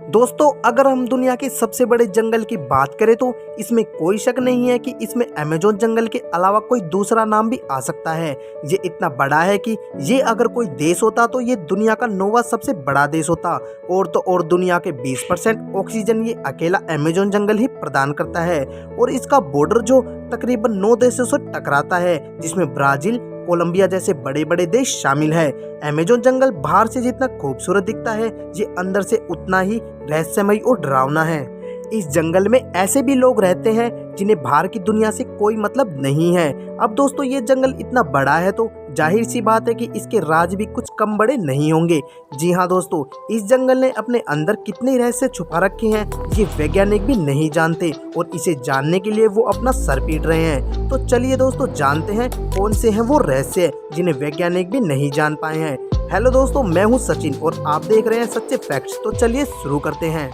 दोस्तों, अगर हम दुनिया के सबसे बड़े जंगल की बात करें तो इसमें कोई शक नहीं है कि इसमें अमेज़न जंगल के अलावा कोई दूसरा नाम भी आ सकता है। ये इतना बड़ा है कि ये अगर कोई देश होता तो ये दुनिया का 9वां सबसे बड़ा देश होता। और तो और दुनिया के 20% ऑक्सीजन ये अकेला अमेज़न जंगल ही प्रदान करता है। और इसका बॉर्डर जो तकरीबन 9 देशों से टकराता है, जिसमें ब्राज़ील, कोलंबिया जैसे बड़े बड़े देश शामिल है। अमेज़न जंगल बाहर से जितना खूबसूरत दिखता है, ये अंदर से उतना ही रहस्यमयी और डरावना है। इस जंगल में ऐसे भी लोग रहते हैं जिन्हें बाहर की दुनिया से कोई मतलब नहीं है। अब दोस्तों, ये जंगल इतना बड़ा है तो जाहिर सी बात है कि इसके राज भी कुछ कम बड़े नहीं होंगे। जी हाँ दोस्तों, इस जंगल ने अपने अंदर कितने रहस्य छुपा रखे हैं ये वैज्ञानिक भी नहीं जानते, और इसे जानने के लिए वो अपना सर पीट रहे हैं। तो चलिए दोस्तों, जानते हैं कौन से हैं वो रहस्य जिन्हें वैज्ञानिक भी नहीं जान पाए हैं। हेलो दोस्तों, मैं हूँ सचिन और आप देख रहे हैं सच्चे फैक्ट्स। तो चलिए शुरू करते हैं।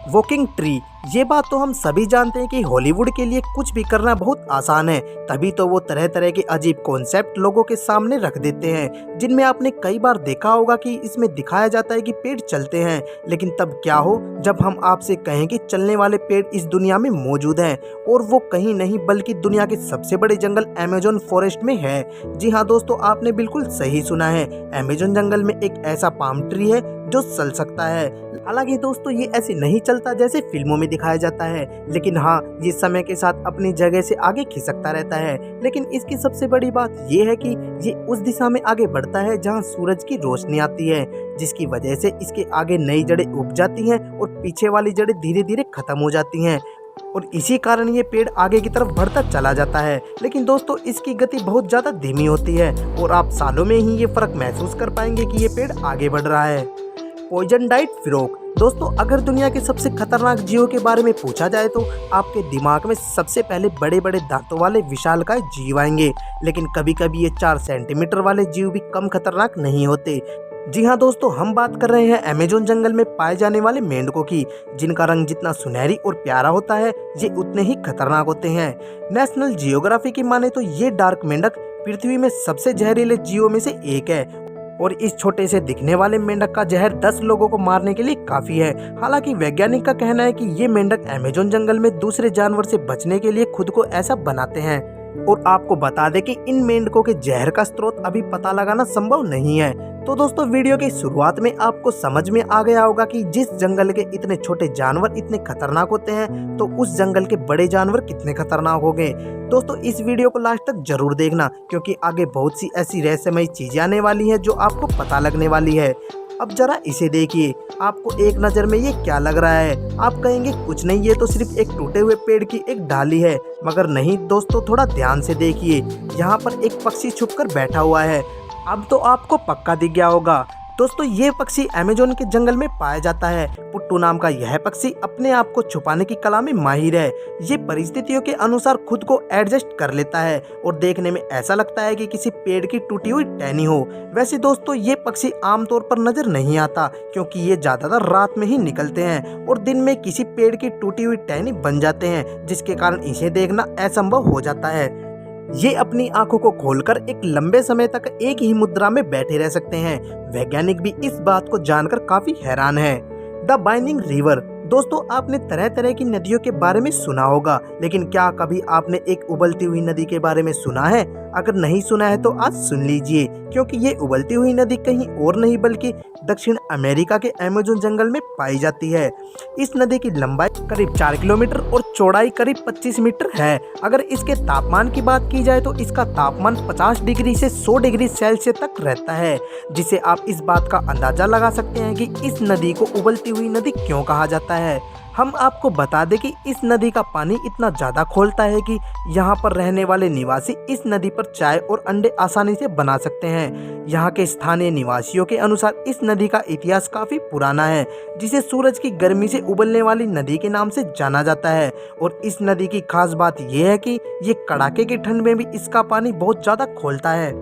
वॉकिंग ट्री, ये बात तो हम सभी जानते हैं कि हॉलीवुड के लिए कुछ भी करना बहुत आसान है, तभी तो वो तरह तरह के अजीब कॉन्सेप्ट लोगों के सामने रख देते हैं, जिनमें आपने कई बार देखा होगा कि इसमें दिखाया जाता है कि पेड़ चलते हैं, लेकिन तब क्या हो जब हम आपसे कहें कि चलने वाले पेड़ इस दुनिया में मौजूद हैं, और वो कहीं नहीं बल्कि दुनिया के सबसे बड़े जंगल अमेज़न फॉरेस्ट में है। जी हाँ दोस्तों, आपने बिल्कुल सही सुना है, अमेज़न जंगल में एक ऐसा पाम ट्री है जो चल सकता है। हालांकि दोस्तों, ये ऐसे नहीं चलता जैसे फिल्मों में दिखाया जाता है, लेकिन हाँ, ये समय के साथ अपनी जगह से आगे खिसकता रहता है। लेकिन इसकी सबसे बड़ी बात ये है कि ये उस दिशा में आगे बढ़ता है जहाँ सूरज की रोशनी आती है, जिसकी वजह से इसके आगे नई जड़ें उग जाती हैं और पीछे वाली जड़ें धीरे धीरे खत्म हो जाती हैं, और इसी कारण ये पेड़ आगे की तरफ बढ़ता चला जाता है। लेकिन दोस्तों, इसकी गति बहुत ज़्यादा धीमी होती है और आप सालों में ही ये फर्क महसूस कर पाएंगे कि ये पेड़ आगे बढ़ रहा है। पॉइजन डाइट फ्रॉग, दोस्तों अगर दुनिया के सबसे खतरनाक जीवों के बारे में पूछा जाए तो आपके दिमाग में सबसे पहले बड़े बड़े दांतों वाले विशालकाय जीव आएंगे, लेकिन कभी कभी ये 4 सेंटीमीटर वाले जीव भी कम खतरनाक नहीं होते। जी हाँ दोस्तों, हम बात कर रहे हैं अमेज़न जंगल में पाए जाने वाले मेंढकों की, जिनका रंग जितना सुनहरी और प्यारा होता है ये उतने ही खतरनाक होते हैं। नेशनल जियोग्राफी की माने तो ये डार्क मेंढक पृथ्वी में सबसे जहरीले जीवों में से एक है, और इस छोटे से दिखने वाले मेंढक का जहर 10 लोगों को मारने के लिए काफी है। हालांकि वैज्ञानिक का कहना है कि ये मेंढक अमेज़न जंगल में दूसरे जानवर से बचने के लिए खुद को ऐसा बनाते हैं। और आपको बता दें कि इन मेंढकों के जहर का स्रोत अभी पता लगाना संभव नहीं है। तो दोस्तों, वीडियो की शुरुआत में आपको समझ में आ गया होगा कि जिस जंगल के इतने छोटे जानवर इतने खतरनाक होते हैं, तो उस जंगल के बड़े जानवर कितने खतरनाक हो गए। दोस्तों, इस वीडियो को लास्ट तक जरूर देखना, क्योंकि आगे बहुत सी ऐसी रहस्यमयी चीजें आने वाली हैं जो आपको पता लगने वाली है। अब जरा इसे देखिए, आपको एक नज़र में ये क्या लग रहा है? आप कहेंगे कुछ नहीं, ये तो सिर्फ एक टूटे हुए पेड़ की एक डाली है, मगर नहीं दोस्तों, थोड़ा ध्यान से देखिए, यहाँ पर एक पक्षी छुपकर बैठा हुआ है। अब तो आपको पक्का दिख गया होगा। दोस्तों, ये पक्षी अमेज़न के जंगल में पाया जाता है। पुट्टू नाम का यह पक्षी अपने आप को छुपाने की कला में माहिर है। ये परिस्थितियों के अनुसार खुद को एडजस्ट कर लेता है और देखने में ऐसा लगता है कि किसी पेड़ की टूटी हुई टहनी हो। वैसे दोस्तों, ये पक्षी आमतौर पर नजर नहीं आता, क्योंकि ये ज्यादातर रात में ही निकलते हैं और दिन में किसी पेड़ की टूटी हुई टहनी बन जाते हैं, जिसके कारण इसे देखना असंभव हो जाता है। ये अपनी आंखों को खोलकर एक लंबे समय तक एक ही मुद्रा में बैठे रह सकते हैं। वैज्ञानिक भी इस बात को जानकर काफी हैरान है। द बाइनिंग रिवर, दोस्तों आपने तरह तरह की नदियों के बारे में सुना होगा, लेकिन क्या कभी आपने एक उबलती हुई नदी के बारे में सुना है? अगर नहीं सुना है तो आज सुन लीजिए, क्योंकि ये उबलती हुई नदी कहीं और नहीं बल्कि दक्षिण अमेरिका के अमेज़न जंगल में पाई जाती है। इस नदी की लंबाई करीब 4 किलोमीटर और चौड़ाई करीब 25 मीटर है। अगर इसके तापमान की बात की जाए तो इसका तापमान 50 डिग्री से 100 डिग्री सेल्सियस तक रहता है, जिससे आप इस बात का अंदाजा लगा सकते हैं कि इस नदी को उबलती हुई नदी क्यों कहा जाता है। हम आपको बता दें कि इस नदी का पानी इतना ज़्यादा खौलता है कि यहाँ पर रहने वाले निवासी इस नदी पर चाय और अंडे आसानी से बना सकते हैं। यहाँ के स्थानीय निवासियों के अनुसार इस नदी का इतिहास काफ़ी पुराना है, जिसे सूरज की गर्मी से उबलने वाली नदी के नाम से जाना जाता है। और इस नदी की खास बात यह है कि ये कड़ाके की ठंड में भी इसका पानी बहुत ज़्यादा खौलता है।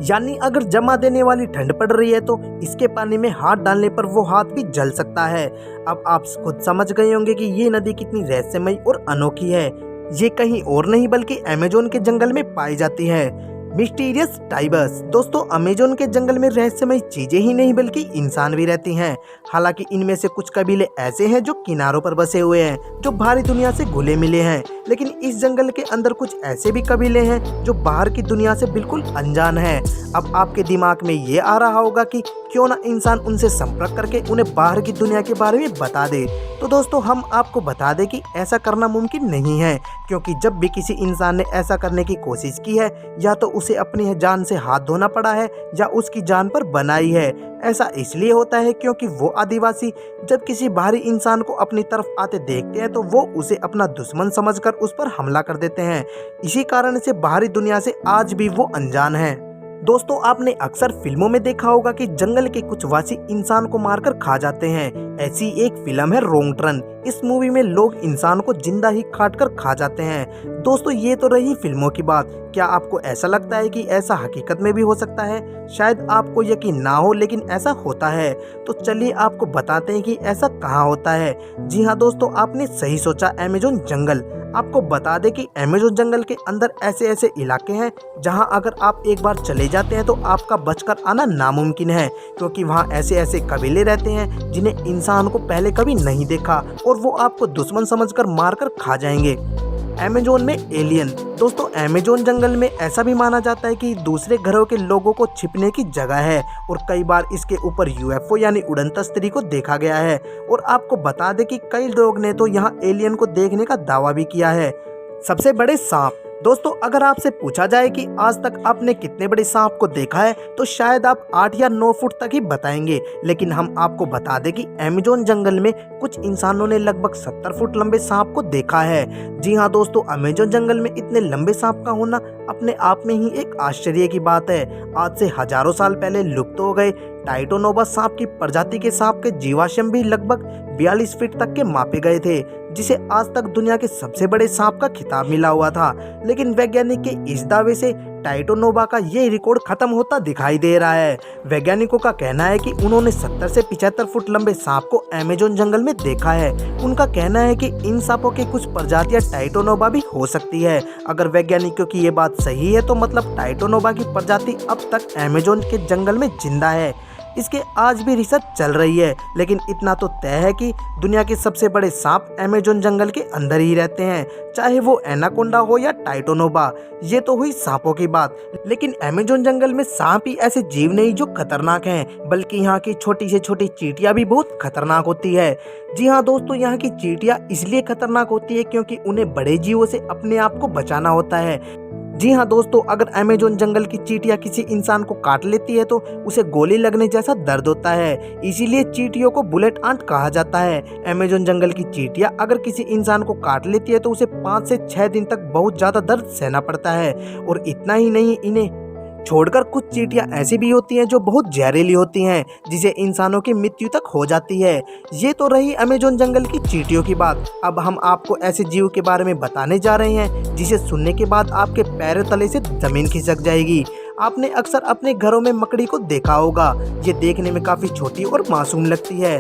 यानी अगर जमा देने वाली ठंड पड़ रही है तो इसके पानी में हाथ डालने पर वो हाथ भी जल सकता है। अब आप खुद समझ गए होंगे कि ये नदी कितनी रहस्यमयी और अनोखी है। ये कहीं और नहीं बल्कि अमेज़न के जंगल में पाई जाती है। Mysterious tigers. दोस्तों अमेजोन के जंगल में रहस्यमय चीजें ही नहीं बल्कि इंसान भी रहती हैं। हालांकि इनमें से कुछ कबीले ऐसे हैं जो किनारों पर बसे हुए हैं, जो बाहरी दुनिया से घुले मिले हैं। लेकिन इस जंगल के अंदर कुछ ऐसे भी कबीले हैं जो बाहर की दुनिया से बिल्कुल अनजान हैं। अब आपके दिमाग में ये आ रहा होगा कि क्यों ना इंसान उनसे संपर्क करके उन्हें बाहर की दुनिया के बारे में बता दे। तो दोस्तों हम आपको बता दें कि ऐसा करना मुमकिन नहीं है, क्योंकि जब भी किसी इंसान ने ऐसा करने की कोशिश की है या तो उसे अपनी जान से हाथ धोना पड़ा है या उसकी जान पर बनाई है। ऐसा इसलिए होता है क्योंकि वो आदिवासी जब किसी बाहरी इंसान को अपनी तरफ आते देखते हैं तो वो उसे अपना दुश्मन समझकर उस पर हमला कर देते हैं। इसी कारण से बाहरी दुनिया से आज भी वो अनजान है। दोस्तों आपने अक्सर फिल्मों में देखा होगा कि जंगल के कुछ वासी इंसान को मारकर खा जाते हैं। ऐसी एक फिल्म है रोंग टर्न। इस मूवी में लोग इंसान को जिंदा ही काट कर खा जाते हैं। दोस्तों ये तो रही फिल्मों की बात। क्या आपको ऐसा लगता है कि ऐसा हकीकत में भी हो सकता है? शायद आपको यकीन ना हो लेकिन ऐसा होता है। तो चलिए आपको बताते हैं कि ऐसा कहाँ होता है। जी हाँ दोस्तों आपने सही सोचा, अमेजोन जंगल। आपको बता दें कि अमेजोन जंगल के अंदर ऐसे ऐसे इलाके हैं जहां अगर आप एक बार चले जाते हैं तो आपका बचकर आना नामुमकिन है, क्योंकि वहां ऐसे ऐसे कबीले रहते हैं जिन्हें इंसान को पहले कभी नहीं देखा और वो आपको दुश्मन समझकर मारकर खा जाएंगे। अमेजोन में एलियन। दोस्तों अमेजोन जंगल में ऐसा भी माना जाता है कि दूसरे ग्रहों के लोगों को छिपने की जगह है और कई बार इसके ऊपर यूएफओ यानी उड़न तस्तरी को देखा गया है। और आपको बता दें कि कई लोग ने तो यहाँ एलियन को देखने का दावा भी किया है। सबसे बड़े सांप। दोस्तों अगर आपसे पूछा जाए कि आज तक आपने कितने बड़े सांप को देखा है तो शायद आप 8 या 9 फुट तक ही बताएंगे, लेकिन हम आपको बता दें कि अमेजोन जंगल में कुछ इंसानों ने लगभग 70 फुट लंबे सांप को देखा है। जी हाँ दोस्तों अमेजोन जंगल में इतने लंबे सांप का होना अपने आप में ही एक आश्चर्य की बात है। आज से हजारों साल पहले लुप्त हो गए टाइटोनोबा सांप की प्रजाति के सांप के जीवाश्म भी लगभग 42 फीट तक के मापे गए थे, जिसे आज तक दुनिया के सबसे बड़े सांप का खिताब मिला हुआ था। लेकिन वैज्ञानिक के इस दावे से टाइटोनोबा का ये रिकॉर्ड खत्म होता दिखाई दे रहा है। वैज्ञानिकों का कहना है कि उन्होंने 70 से 75 फुट लंबे सांप को अमेजोन जंगल में देखा है। उनका कहना है कि इन सांपों की कुछ प्रजातियां टाइटोनोबा भी हो सकती है। अगर वैज्ञानिकों की ये बात सही है तो मतलब टाइटोनोबा की प्रजाति अब तक अमेजोन के जंगल में जिंदा है। इसके आज भी रिसर्च चल रही है, लेकिन इतना तो तय है कि दुनिया के सबसे बड़े सांप अमेजोन जंगल के अंदर ही रहते हैं, चाहे वो एनाकोंडा हो या टाइटोनोबा। ये तो हुई सांपों की बात, लेकिन अमेजोन जंगल में सांप ही ऐसे जीव नहीं जो खतरनाक हैं, बल्कि यहाँ की छोटी से छोटी चींटियां भी बहुत खतरनाक होती है। जी हाँ दोस्तों यहाँ की चींटियां इसलिए खतरनाक होती है क्योंकि उन्हें बड़े जीवों से अपने आप को बचाना होता है। जी हाँ दोस्तों अगर अमेजोन जंगल की चींटियां किसी इंसान को काट लेती है तो उसे गोली लगने जैसा दर्द होता है, इसीलिए चींटियों को बुलेट आंट कहा जाता है। अमेजोन जंगल की चींटियां अगर किसी इंसान को काट लेती है तो उसे 5 से 6 दिन तक बहुत ज्यादा दर्द सहना पड़ता है। और इतना ही नहीं, इन्हें छोड़कर कुछ चींटियां ऐसी भी होती हैं जो बहुत जहरीली होती हैं, जिसे इंसानों की मृत्यु तक हो जाती है। ये तो रही अमेजोन जंगल की चींटियों की बात। अब हम आपको ऐसे जीव के बारे में बताने जा रहे हैं जिसे सुनने के बाद आपके पैरों तले से जमीन खिसक जाएगी। आपने अक्सर अपने घरों में मकड़ी को देखा होगा। ये देखने में काफी छोटी और मासूम लगती है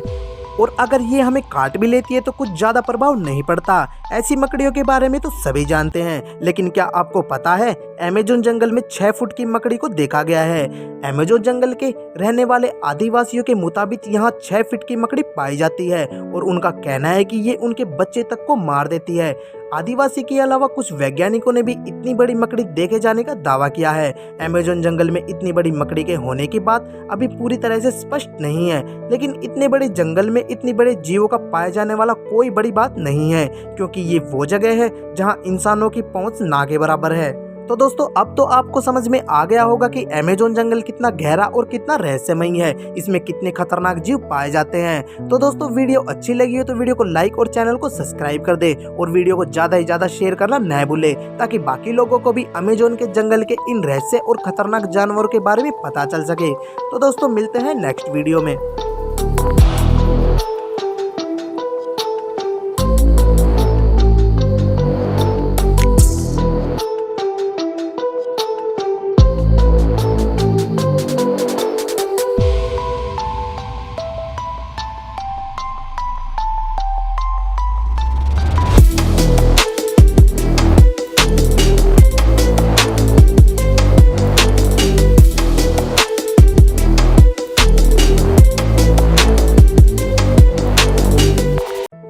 और अगर ये हमें काट भी लेती है तो कुछ ज़्यादा प्रभाव नहीं पड़ता। ऐसी मकड़ियों के बारे में तो सभी जानते हैं, लेकिन क्या आपको पता है अमेजोन जंगल में 6 फुट की मकड़ी को देखा गया है। अमेजोन जंगल के रहने वाले आदिवासियों के मुताबिक यहाँ 6 फीट की मकड़ी पाई जाती है और उनका कहना है कि ये उनके बच्चे तक को मार देती है। आदिवासी के अलावा कुछ वैज्ञानिकों ने भी इतनी बड़ी मकड़ी देखे जाने का दावा किया है। अमेजोन जंगल में इतनी बड़ी मकड़ी के होने की बात अभी पूरी तरह से स्पष्ट नहीं है, लेकिन इतने बड़े जंगल में इतनी बड़े जीवों का पाया जाने वाला कोई बड़ी बात नहीं है, क्योंकि ये वो जगह है जहां इंसानों की पहुंच ना के बराबर है। तो दोस्तों अब तो आपको समझ में आ गया होगा कि अमेजोन जंगल कितना गहरा और कितना रहस्यमयी है, इसमें कितने खतरनाक जीव पाए जाते हैं। तो दोस्तों वीडियो अच्छी लगी हो तो वीडियो को लाइक और चैनल को सब्सक्राइब कर दे और वीडियो को ज़्यादा से ज़्यादा शेयर करना न भूले, ताकि बाकी लोगों को भी अमेजोन के जंगल के इन रहस्य और खतरनाक जानवरों के बारे में पता चल सके। तो दोस्तों मिलते हैं नेक्स्ट वीडियो में।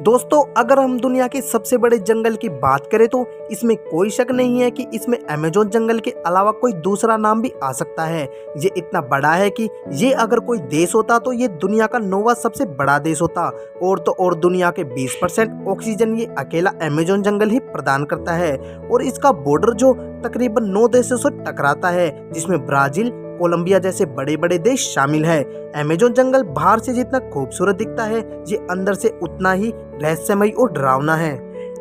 दोस्तों अगर हम दुनिया के सबसे बड़े जंगल की बात करें तो इसमें कोई शक नहीं है कि इसमें अमेज़न जंगल के अलावा कोई दूसरा नाम भी आ सकता है। ये इतना बड़ा है कि ये अगर कोई देश होता तो ये दुनिया का 9वां सबसे बड़ा देश होता। और तो और दुनिया के 20% ऑक्सीजन ये अकेला अमेज़न जंगल ही प्रदान करता है। और इसका बॉर्डर जो तकरीबन 9 देशों से टकराता है, जिसमें ब्राज़ील, कोलंबिया जैसे बड़े बड़े देश शामिल है। अमेज़न जंगल बाहर से जितना खूबसूरत दिखता है, ये अंदर से उतना ही रहस्यमयी और डरावना है।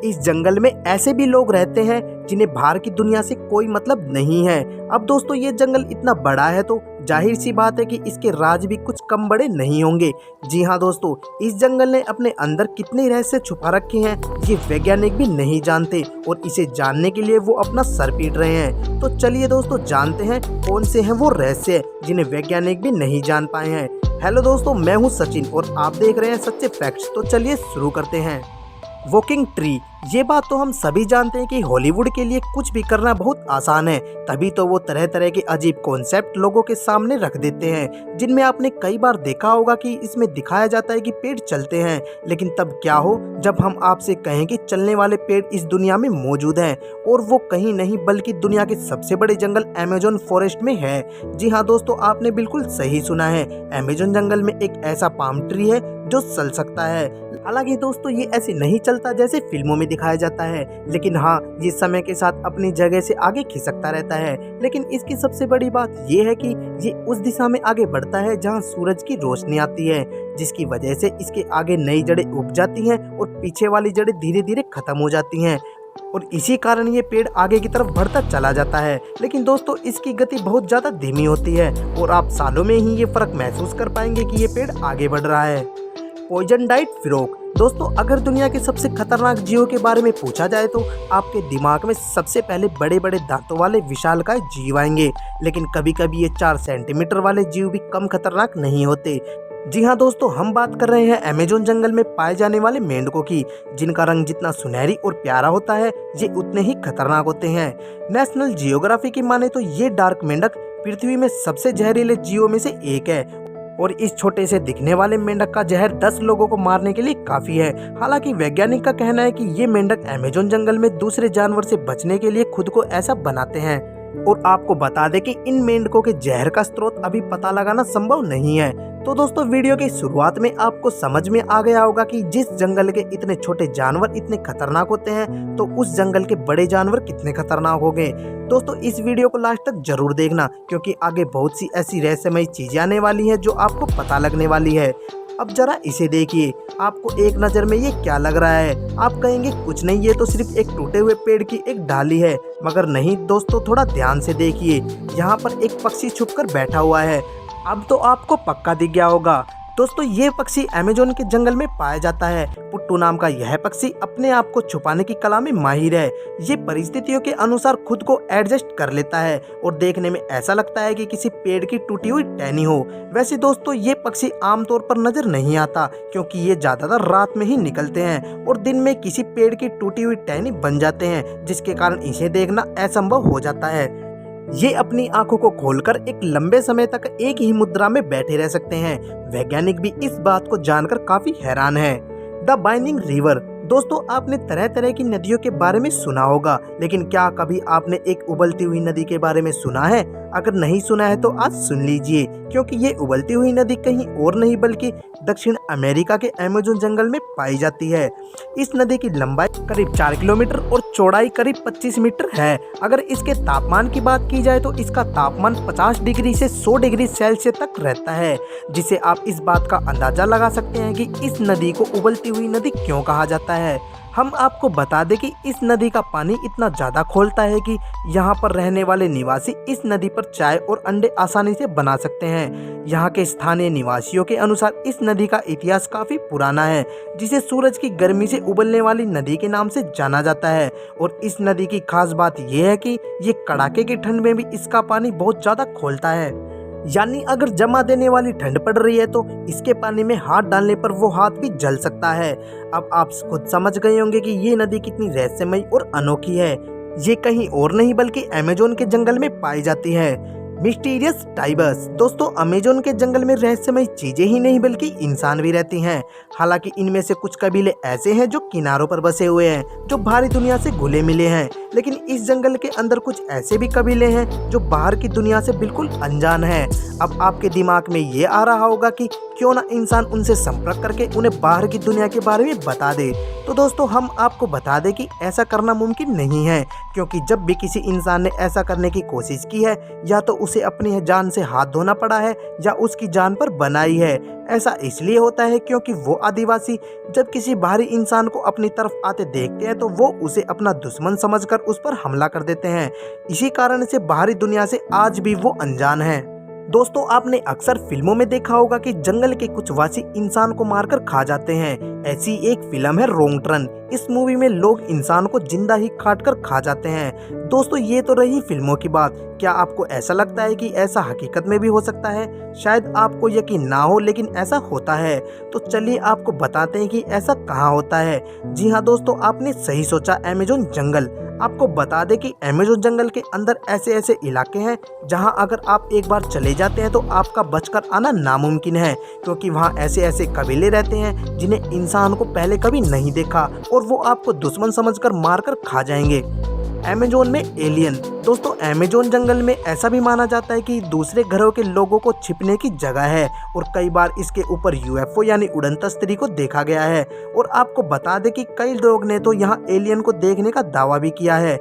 इस जंगल में ऐसे भी लोग रहते हैं जिन्हें बाहर की दुनिया से कोई मतलब नहीं है। अब दोस्तों ये जंगल इतना बड़ा है तो जाहिर सी बात है कि इसके राज भी कुछ कम बड़े नहीं होंगे। जी हाँ दोस्तों, इस जंगल ने अपने अंदर कितने रहस्य छुपा रखे हैं ये वैज्ञानिक भी नहीं जानते, और इसे जानने के लिए वो अपना सर पीट रहे हैं। तो चलिए दोस्तों जानते हैं कौन से हैं वो रहस्य जिन्हें वैज्ञानिक भी नहीं जान पाए हैं। हेलो दोस्तों, मैं हूँ सचिन और आप देख रहे हैं सच्चे फैक्ट्स। तो चलिए शुरू करते हैं। वॉकिंग ट्री, ये बात तो हम सभी जानते हैं कि हॉलीवुड के लिए कुछ भी करना बहुत आसान है, तभी तो वो तरह तरह के अजीब कॉन्सेप्ट लोगों के सामने रख देते हैं, जिनमें आपने कई बार देखा होगा कि इसमें दिखाया जाता है कि पेड़ चलते हैं, लेकिन तब क्या हो जब हम आपसे कहें कि चलने वाले पेड़ इस दुनिया में मौजूद हैं, और वो कहीं नहीं बल्कि दुनिया के सबसे बड़े जंगल अमेज़न फॉरेस्ट में है। जी हाँ दोस्तों, आपने बिल्कुल सही सुना है, अमेज़न जंगल में एक ऐसा पाम ट्री है जो चल सकता है। हालांकि दोस्तों ये ऐसे नहीं चलता जैसे फिल्मों में दिखाया जाता है, लेकिन हाँ ये समय के साथ अपनी जगह से आगे खिसकता रहता है। लेकिन इसकी सबसे बड़ी बात ये है कि ये उस दिशा में आगे बढ़ता है जहाँ सूरज की रोशनी आती है, जिसकी वजह से इसके आगे नई जड़ें उग जाती हैं और पीछे वाली जड़ें धीरे धीरे खत्म हो जाती हैं, और इसी कारण ये पेड़ आगे की तरफ बढ़ता चला जाता है। लेकिन दोस्तों इसकी गति बहुत ज़्यादा धीमी होती है और आप सालों में ही ये फर्क महसूस कर पाएंगे कि ये पेड़ आगे बढ़ रहा है। पॉइजन डाइट फ्रॉग, दोस्तों अगर दुनिया के सबसे खतरनाक जीवों के बारे में पूछा जाए तो आपके दिमाग में सबसे पहले बड़े बड़े दांतों वाले विशालकाय जीव आएंगे, लेकिन कभी कभी ये 4 सेंटीमीटर वाले जीव भी कम खतरनाक नहीं होते। जी हाँ दोस्तों, हम बात कर रहे हैं अमेज़न जंगल में पाए जाने वाले मेंढकों की, जिनका रंग जितना सुनहरी और प्यारा होता है ये उतने ही खतरनाक होते हैं। नेशनल जियोग्राफी की माने तो ये डार्क मेंढक पृथ्वी में सबसे जहरीले जीवों में से एक है, और इस छोटे से दिखने वाले मेंढक का जहर 10 लोगों को मारने के लिए काफी है। हालांकि वैज्ञानिक का कहना है कि ये मेंढक अमेज़न जंगल में दूसरे जानवर से बचने के लिए खुद को ऐसा बनाते हैं। और आपको बता दें कि इन मेंढकों के जहर का स्रोत अभी पता लगाना संभव नहीं है। तो दोस्तों वीडियो की शुरुआत में आपको समझ में आ गया होगा कि जिस जंगल के इतने छोटे जानवर इतने खतरनाक होते हैं, तो उस जंगल के बड़े जानवर कितने खतरनाक हो गए। दोस्तों इस वीडियो को लास्ट तक जरूर देखना, क्योंकि आगे बहुत सी ऐसी रहस्यमयी चीजें आने वाली हैं जो आपको पता लगने वाली है। अब जरा इसे देखिए, आपको एक नज़र में ये क्या लग रहा है? आप कहेंगे कुछ नहीं, ये तो सिर्फ एक टूटे हुए पेड़ की एक डाली है, मगर नहीं दोस्तों, थोड़ा ध्यान से देखिए, यहाँ पर एक पक्षी छुपकर बैठा हुआ है। अब तो आपको पक्का दिख गया होगा दोस्तों, ये पक्षी अमेज़न के जंगल में पाया जाता है। पुट्टू नाम का यह पक्षी अपने आप को छुपाने की कला में माहिर है। ये परिस्थितियों के अनुसार खुद को एडजस्ट कर लेता है और देखने में ऐसा लगता है कि किसी पेड़ की टूटी हुई टहनी हो। वैसे दोस्तों ये पक्षी आमतौर पर नजर नहीं आता, क्योंकि ये ज्यादातर रात में ही निकलते हैं और दिन में किसी पेड़ की टूटी हुई टहनी बन जाते हैं, जिसके कारण इसे देखना असंभव हो जाता है। ये अपनी आंखों को खोलकर एक लंबे समय तक एक ही मुद्रा में बैठे रह सकते हैं। वैज्ञानिक भी इस बात को जानकर काफी हैरान है। द बाइनिंग रिवर, दोस्तों आपने तरह तरह की नदियों के बारे में सुना होगा, लेकिन क्या कभी आपने एक उबलती हुई नदी के बारे में सुना है? अगर नहीं सुना है तो आज सुन लीजिए, क्योंकि ये उबलती हुई नदी कहीं और नहीं बल्कि दक्षिण अमेरिका के अमेज़न जंगल में पाई जाती है। इस नदी की लंबाई करीब 4 किलोमीटर और चौड़ाई करीब 25 मीटर है। अगर इसके तापमान की बात की जाए तो इसका तापमान 50 डिग्री से 100 डिग्री सेल्सियस तक रहता है, जिससे आप इस बात का अंदाजा लगा सकते हैं कि इस नदी को उबलती हुई नदी क्यों कहा जाता है। हम आपको बता दें कि इस नदी का पानी इतना ज़्यादा खौलता है कि यहाँ पर रहने वाले निवासी इस नदी पर चाय और अंडे आसानी से बना सकते हैं। यहाँ के स्थानीय निवासियों के अनुसार इस नदी का इतिहास काफ़ी पुराना है, जिसे सूरज की गर्मी से उबलने वाली नदी के नाम से जाना जाता है। और इस नदी की खास बात यह है कि ये कड़ाके की ठंड में भी इसका पानी बहुत ज़्यादा खौलता है, यानी अगर जमा देने वाली ठंड पड़ रही है तो इसके पानी में हाथ डालने पर वो हाथ भी जल सकता है। अब आप खुद समझ गए होंगे कि ये नदी कितनी रहस्यमयी और अनोखी है। ये कहीं और नहीं बल्कि अमेज़न के जंगल में पाई जाती है। Mysterious tigers. दोस्तों अमेजोन के जंगल में रहस्यमय चीजें ही नहीं बल्कि इंसान भी रहती हैं। हालांकि इनमें से कुछ कबीले ऐसे हैं जो किनारों पर बसे हुए हैं, जो बाहरी दुनिया से घुले मिले हैं। लेकिन इस जंगल के अंदर कुछ ऐसे भी कबीले हैं जो बाहर की दुनिया से बिल्कुल अनजान हैं। अब आपके दिमाग में ये आ रहा होगा कि क्यों ना इंसान उनसे संपर्क करके उन्हें बाहर की दुनिया के बारे में बता दे। तो दोस्तों हम आपको बता दें कि ऐसा करना मुमकिन नहीं है, क्योंकि जब भी किसी इंसान ने ऐसा करने की कोशिश की है या तो उसे अपनी जान से हाथ धोना पड़ा है या उसकी जान पर बनाई है। ऐसा इसलिए होता है क्योंकि वो आदिवासी जब किसी बाहरी इंसान को अपनी तरफ आते देखते हैं तो वो उसे अपना दुश्मन समझकर उस पर हमला कर देते हैं। इसी कारण से बाहरी दुनिया से आज भी वो अनजान है। दोस्तों आपने अक्सर फिल्मों में देखा होगा कि जंगल के कुछ वासी इंसान को मारकर खा जाते हैं। ऐसी एक फिल्म है रोंग टर्न। इस मूवी में लोग इंसान को जिंदा ही काट कर खा जाते हैं। दोस्तों ये तो रही फिल्मों की बात। क्या आपको ऐसा लगता है कि ऐसा हकीकत में भी हो सकता है? शायद आपको यकीन ना हो लेकिन ऐसा होता है। तो चलिए आपको बताते हैं कि ऐसा कहाँ होता है। जी हाँ दोस्तों आपने सही सोचा, अमेजोन जंगल। आपको बता दें कि अमेजोन जंगल के अंदर ऐसे ऐसे इलाके हैं जहां अगर आप एक बार चले जाते हैं तो आपका बचकर आना नामुमकिन है, क्योंकि वहां ऐसे ऐसे कबीले रहते हैं जिन्हें इंसान को पहले कभी नहीं देखा और वो आपको दुश्मन समझकर मारकर खा जाएंगे। अमेजोन में एलियन। दोस्तों अमेजोन जंगल में ऐसा भी माना जाता है कि दूसरे ग्रहों के लोगों को छिपने की जगह है और कई बार इसके ऊपर यूएफओ यानी उड़न तस्तरी को देखा गया है। और आपको बता दें कि कई लोग ने तो यहाँ एलियन को देखने का दावा भी किया है।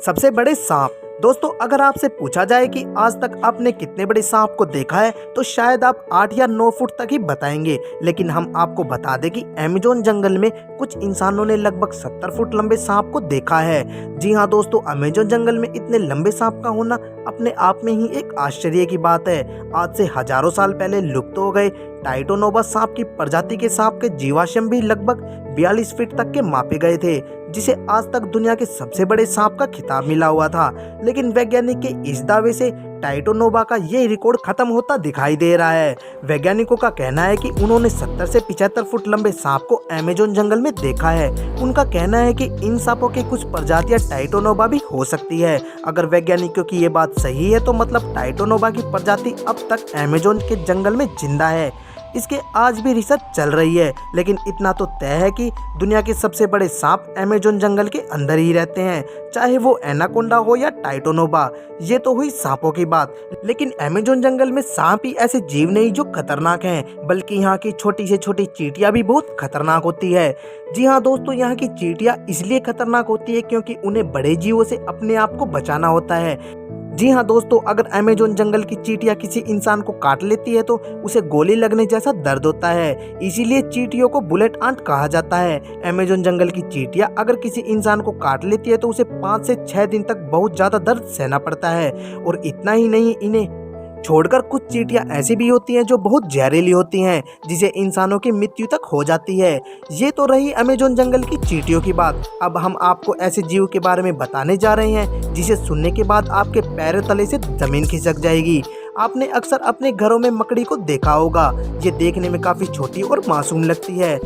सबसे बड़े सांप। दोस्तों अगर आपसे पूछा जाए कि आज तक आपने कितने बड़े सांप को देखा है तो शायद आप 8 या 9 फुट तक ही बताएंगे, लेकिन हम आपको बता दें कि अमेजोन जंगल में कुछ इंसानों ने लगभग 70 फुट लंबे सांप को देखा है। जी हाँ दोस्तों अमेजोन जंगल में इतने लंबे सांप का होना अपने आप में ही एक आश्चर्य की बात है। आज से हजारों साल पहले लुप्त हो गए टाइटोनोवा सांप की प्रजाति के सांप के जीवाश्म भी लगभग 42 फीट तक के मापे गए थे, जिसे आज तक दुनिया के सबसे बड़े सांप का खिताब मिला हुआ था। लेकिन वैज्ञानिक के इस दावे से टाइटोनोवा का ये रिकॉर्ड खत्म होता दिखाई दे रहा है। वैज्ञानिकों का कहना है कि उन्होंने 70 से 75 फुट लंबे सांप को अमेजोन जंगल में देखा है। उनका कहना है कि इन सांपों की कुछ प्रजातियां टाइटोनोवा भी हो सकती है। अगर वैज्ञानिकों की ये बात सही है तो मतलब टाइटोनोवा की प्रजाति अब तक अमेजोन के जंगल में जिंदा है। इसके आज भी रिसर्च चल रही है, लेकिन इतना तो तय है कि दुनिया के सबसे बड़े सांप अमेजोन जंगल के अंदर ही रहते हैं, चाहे वो एनाकोंडा हो या टाइटोनोवा। ये तो हुई सांपों की बात, लेकिन अमेजोन जंगल में सांप ही ऐसे जीव नहीं जो खतरनाक हैं, बल्कि यहाँ की छोटी से छोटी चींटियां भी बहुत खतरनाक होती है। जी हाँ दोस्तों यहाँ की चींटियां इसलिए खतरनाक होती है क्योंकि उन्हें बड़े जीवों से अपने आप को बचाना होता है। जी हाँ दोस्तों अगर अमेजोन जंगल की चींटियां किसी इंसान को काट लेती है तो उसे गोली लगने जैसा दर्द होता है, इसीलिए चींटियों को बुलेट आंट कहा जाता है। अमेजोन जंगल की चींटियां अगर किसी इंसान को काट लेती है तो उसे 5 से 6 दिन तक बहुत ज्यादा दर्द सहना पड़ता है। और इतना ही नहीं, इन्हें छोड़कर कुछ चींटियां ऐसी भी होती हैं जो बहुत जहरीली होती हैं, जिसे इंसानों की मृत्यु तक हो जाती है। ये तो रही अमेजोन जंगल की चींटियों की बात। अब हम आपको ऐसे जीव के बारे में बताने जा रहे हैं जिसे सुनने के बाद आपके पैरों तले से जमीन खिसक जाएगी। आपने अक्सर अपने घरों में मकड़ी को देखा होगा। ये देखने में काफी छोटी और मासूम लगती है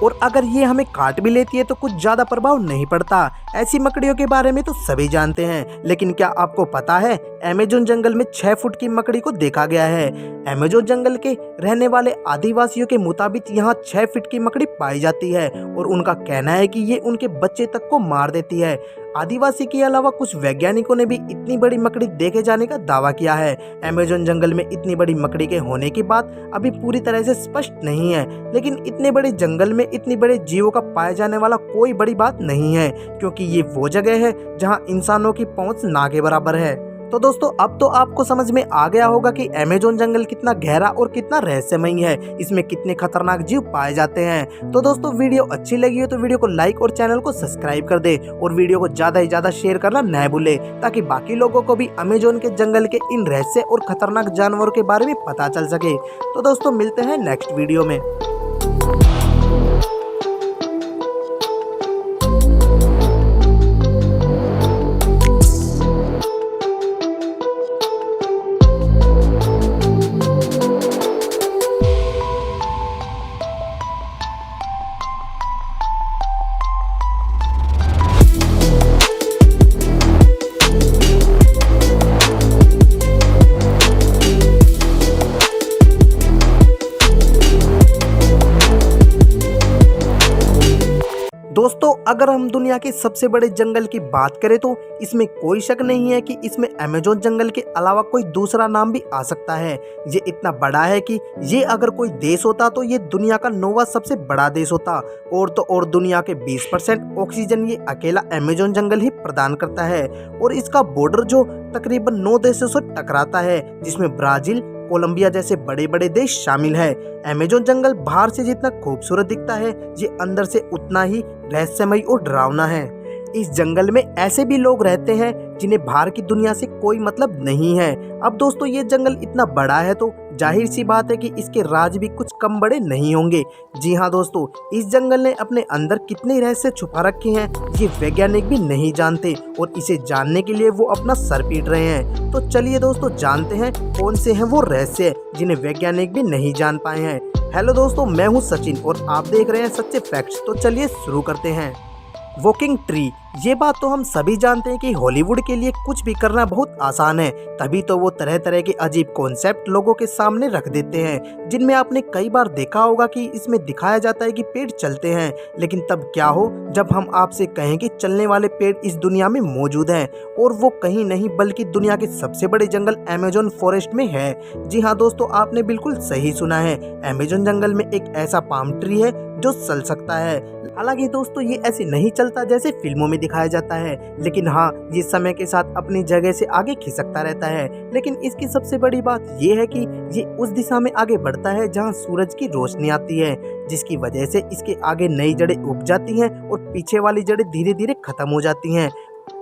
और अगर ये हमें काट भी लेती है तो कुछ ज्यादा प्रभाव नहीं पड़ता। ऐसी मकड़ियों के बारे में तो सभी जानते हैं, लेकिन क्या आपको पता है अमेजोन जंगल में 6 फुट की मकड़ी को देखा गया है। अमेजोन जंगल के रहने वाले आदिवासियों के मुताबिक यहाँ 6 फीट की मकड़ी पाई जाती है और उनका कहना है कि ये उनके बच्चे तक को मार देती है। आदिवासी के अलावा कुछ वैज्ञानिकों ने भी इतनी बड़ी मकड़ी देखे जाने का दावा किया है। अमेजोन जंगल में इतनी बड़ी मकड़ी के होने की बात अभी पूरी तरह से स्पष्ट नहीं है, लेकिन इतने बड़े जंगल में इतने बड़े जीवों का पाया जाने वाला कोई बड़ी बात नहीं है, क्योंकि ये वो जगह है जहां इंसानों की पहुंच ना के बराबर है। तो दोस्तों अब तो आपको समझ में आ गया होगा कि अमेजोन जंगल कितना गहरा और कितना रहस्यमयी है, इसमें कितने खतरनाक जीव पाए जाते हैं। तो दोस्तों वीडियो अच्छी लगी हो तो वीडियो को लाइक और चैनल को सब्सक्राइब कर दे और वीडियो को ज्यादा से ज्यादा शेयर करना न भूले, ताकि बाकी लोगों को भी अमेजोन के जंगल के इन रहस्य और खतरनाक जानवरों के बारे में पता चल सके। तो दोस्तों मिलते हैं नेक्स्ट वीडियो में। दोस्तों, अगर हम दुनिया के सबसे बड़े जंगल की बात करें तो इसमें कोई शक नहीं है कि इसमें अमेज़न जंगल के अलावा कोई दूसरा नाम भी आ सकता है। ये इतना बड़ा है कि ये अगर कोई देश होता तो ये दुनिया का 9वां सबसे बड़ा देश होता। और तो और दुनिया के 20% ऑक्सीजन ये अकेला अमेज़न जंगल ही प्रदान करता है। और इसका बॉर्डर जो तकरीबन 9 देशों से टकराता है, जिसमें ब्राज़ील, कोलंबिया जैसे बड़े बड़े देश शामिल है। अमेज़न जंगल बाहर से जितना खूबसूरत दिखता है, ये अंदर से उतना ही रहस्यमयी और डरावना है। इस जंगल में ऐसे भी लोग रहते हैं जिन्हें बाहर की दुनिया से कोई मतलब नहीं है। अब दोस्तों, ये जंगल इतना बड़ा है तो जाहिर सी बात है कि इसके राज भी कुछ कम बड़े नहीं होंगे। जी हाँ दोस्तों, इस जंगल ने अपने अंदर कितने रहस्य छुपा रखे हैं ये वैज्ञानिक भी नहीं जानते, और इसे जानने के लिए वो अपना सर पीट रहे हैं। तो चलिए दोस्तों, जानते हैं कौन से हैं वो रहस्य जिन्हें वैज्ञानिक भी नहीं जान पाए हैं। हेलो दोस्तों, मैं हूँ सचिन और आप देख रहे हैं सच्चे फैक्ट्स। तो चलिए शुरू करते हैं। वॉकिंग ट्री, ये बात तो हम सभी जानते हैं कि हॉलीवुड के लिए कुछ भी करना बहुत आसान है, तभी तो वो तरह तरह के अजीब कॉन्सेप्ट लोगों के सामने रख देते हैं, जिनमें आपने कई बार देखा होगा कि इसमें दिखाया जाता है कि पेड़ चलते हैं, लेकिन तब क्या हो जब हम आपसे कहें कि चलने वाले पेड़ इस दुनिया में मौजूद हैं, और वो कहीं नहीं बल्कि दुनिया के सबसे बड़े जंगल अमेज़न फॉरेस्ट में है। जी हाँ दोस्तों, आपने बिल्कुल सही सुना है, अमेज़न जंगल में एक ऐसा पाम ट्री है जो चल सकता है। हालांकि दोस्तों, ये ऐसे नहीं चलता जैसे फिल्मों में दिखाया जाता है, लेकिन हाँ, ये समय के साथ अपनी जगह से आगे खिसकता रहता है। लेकिन इसकी सबसे बड़ी बात ये है कि ये उस दिशा में आगे बढ़ता है जहाँ सूरज की रोशनी आती है, जिसकी वजह से इसके आगे नई जड़ें उग जाती हैं और पीछे वाली जड़ें धीरे धीरे खत्म हो जाती हैं,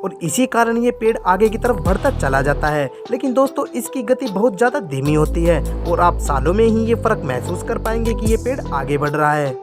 और इसी कारण ये पेड़ आगे की तरफ बढ़ता चला जाता है। लेकिन दोस्तों, इसकी गति बहुत ज़्यादा धीमी होती है और आप सालों में ही ये फर्क महसूस कर पाएंगे कि ये पेड़ आगे बढ़ रहा है।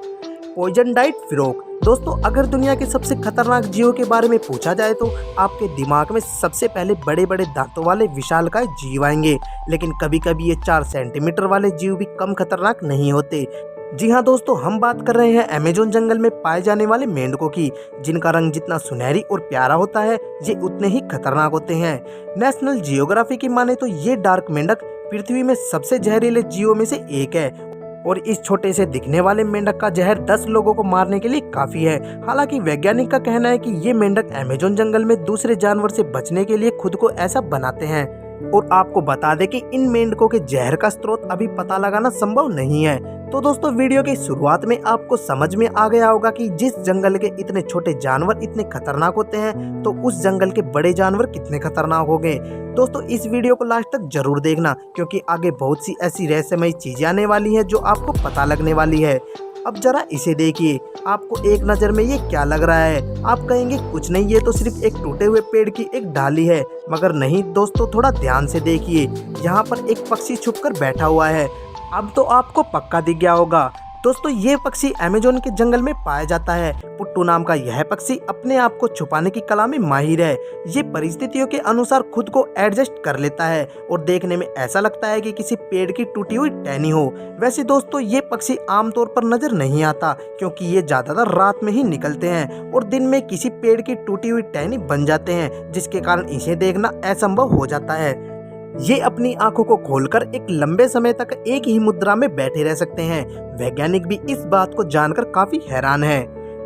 पॉइजन डाइट फ्रॉग, दोस्तों अगर दुनिया के सबसे खतरनाक जीवों के बारे में पूछा जाए तो आपके दिमाग में सबसे पहले बड़े बड़े दांतों वाले विशालकाय जीव आएंगे, लेकिन कभी कभी ये 4 सेंटीमीटर वाले जीव भी कम खतरनाक नहीं होते। जी हाँ दोस्तों, हम बात कर रहे हैं अमेज़न जंगल में पाए जाने वाले मेंढकों की, जिनका रंग जितना सुनहरी और प्यारा होता है ये उतने ही खतरनाक होते हैं। नेशनल जियोग्राफी की माने तो ये डार्क मेंढक पृथ्वी में सबसे जहरीले जीवों में से एक है, और इस छोटे से दिखने वाले मेंढक का जहर 10 लोगों को मारने के लिए काफी है। हालांकि वैज्ञानिक का कहना है कि ये मेंढक अमेज़न जंगल में दूसरे जानवर से बचने के लिए खुद को ऐसा बनाते हैं। और आपको बता दें कि इन मेंढकों के जहर का स्रोत अभी पता लगाना संभव नहीं है। तो दोस्तों, वीडियो की शुरुआत में आपको समझ में आ गया होगा कि जिस जंगल के इतने छोटे जानवर इतने खतरनाक होते हैं, तो उस जंगल के बड़े जानवर कितने खतरनाक होंगे। दोस्तों, इस वीडियो को लास्ट तक जरूर देखना, क्योंकि आगे बहुत सी ऐसी रहस्यमयी चीजें आने वाली हैं जो आपको पता लगने वाली है। अब जरा इसे देखिए, आपको एक नज़र में ये क्या लग रहा है? आप कहेंगे कुछ नहीं, ये तो सिर्फ एक टूटे हुए पेड़ की एक डाली है, मगर नहीं दोस्तों, थोड़ा ध्यान से देखिए, यहाँ पर एक पक्षी छुपकर बैठा हुआ है। अब तो आपको पक्का दिख गया होगा। दोस्तों, ये पक्षी अमेज़न के जंगल में पाया जाता है। पुट्टू नाम का यह पक्षी अपने आप को छुपाने की कला में माहिर है। ये परिस्थितियों के अनुसार खुद को एडजस्ट कर लेता है और देखने में ऐसा लगता है कि किसी पेड़ की टूटी हुई टहनी हो। वैसे दोस्तों, ये पक्षी आमतौर पर नजर नहीं आता, क्योंकि ये ज्यादातर रात में ही निकलते हैं और दिन में किसी पेड़ की टूटी हुई टहनी बन जाते हैं, जिसके कारण इसे देखना असंभव हो जाता है। ये अपनी आंखों को खोलकर एक लंबे समय तक एक ही मुद्रा में बैठे रह सकते हैं। वैज्ञानिक भी इस बात को जानकर काफी हैरान है।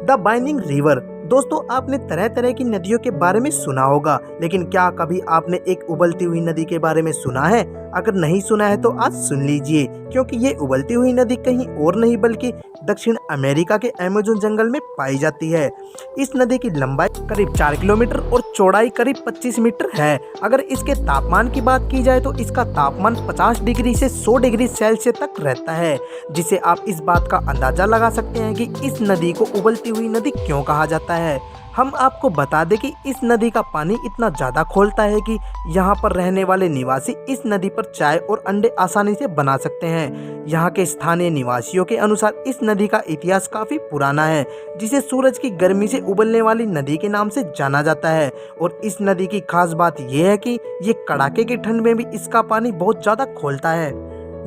द बाइनिंग रिवर, दोस्तों आपने तरह तरह की नदियों के बारे में सुना होगा, लेकिन क्या कभी आपने एक उबलती हुई नदी के बारे में सुना है? अगर नहीं सुना है तो आज सुन लीजिए, क्योंकि ये उबलती हुई नदी कहीं और नहीं बल्कि दक्षिण अमेरिका के अमेज़न जंगल में पाई जाती है। इस नदी की लंबाई करीब 4 किलोमीटर और चौड़ाई करीब 25 मीटर है। अगर इसके तापमान की बात की जाए तो इसका तापमान 50 डिग्री से 100 डिग्री सेल्सियस तक रहता है, जिसे आप इस बात का अंदाजा लगा सकते हैं कि इस नदी को उबलती हुई नदी क्यों कहा जाता है। हम आपको बता दें कि इस नदी का पानी इतना ज़्यादा खौलता है कि यहाँ पर रहने वाले निवासी इस नदी पर चाय और अंडे आसानी से बना सकते हैं। यहाँ के स्थानीय निवासियों के अनुसार इस नदी का इतिहास काफ़ी पुराना है, जिसे सूरज की गर्मी से उबलने वाली नदी के नाम से जाना जाता है। और इस नदी की खास बात यह है कि ये कड़ाके की ठंड में भी इसका पानी बहुत ज़्यादा खौलता है,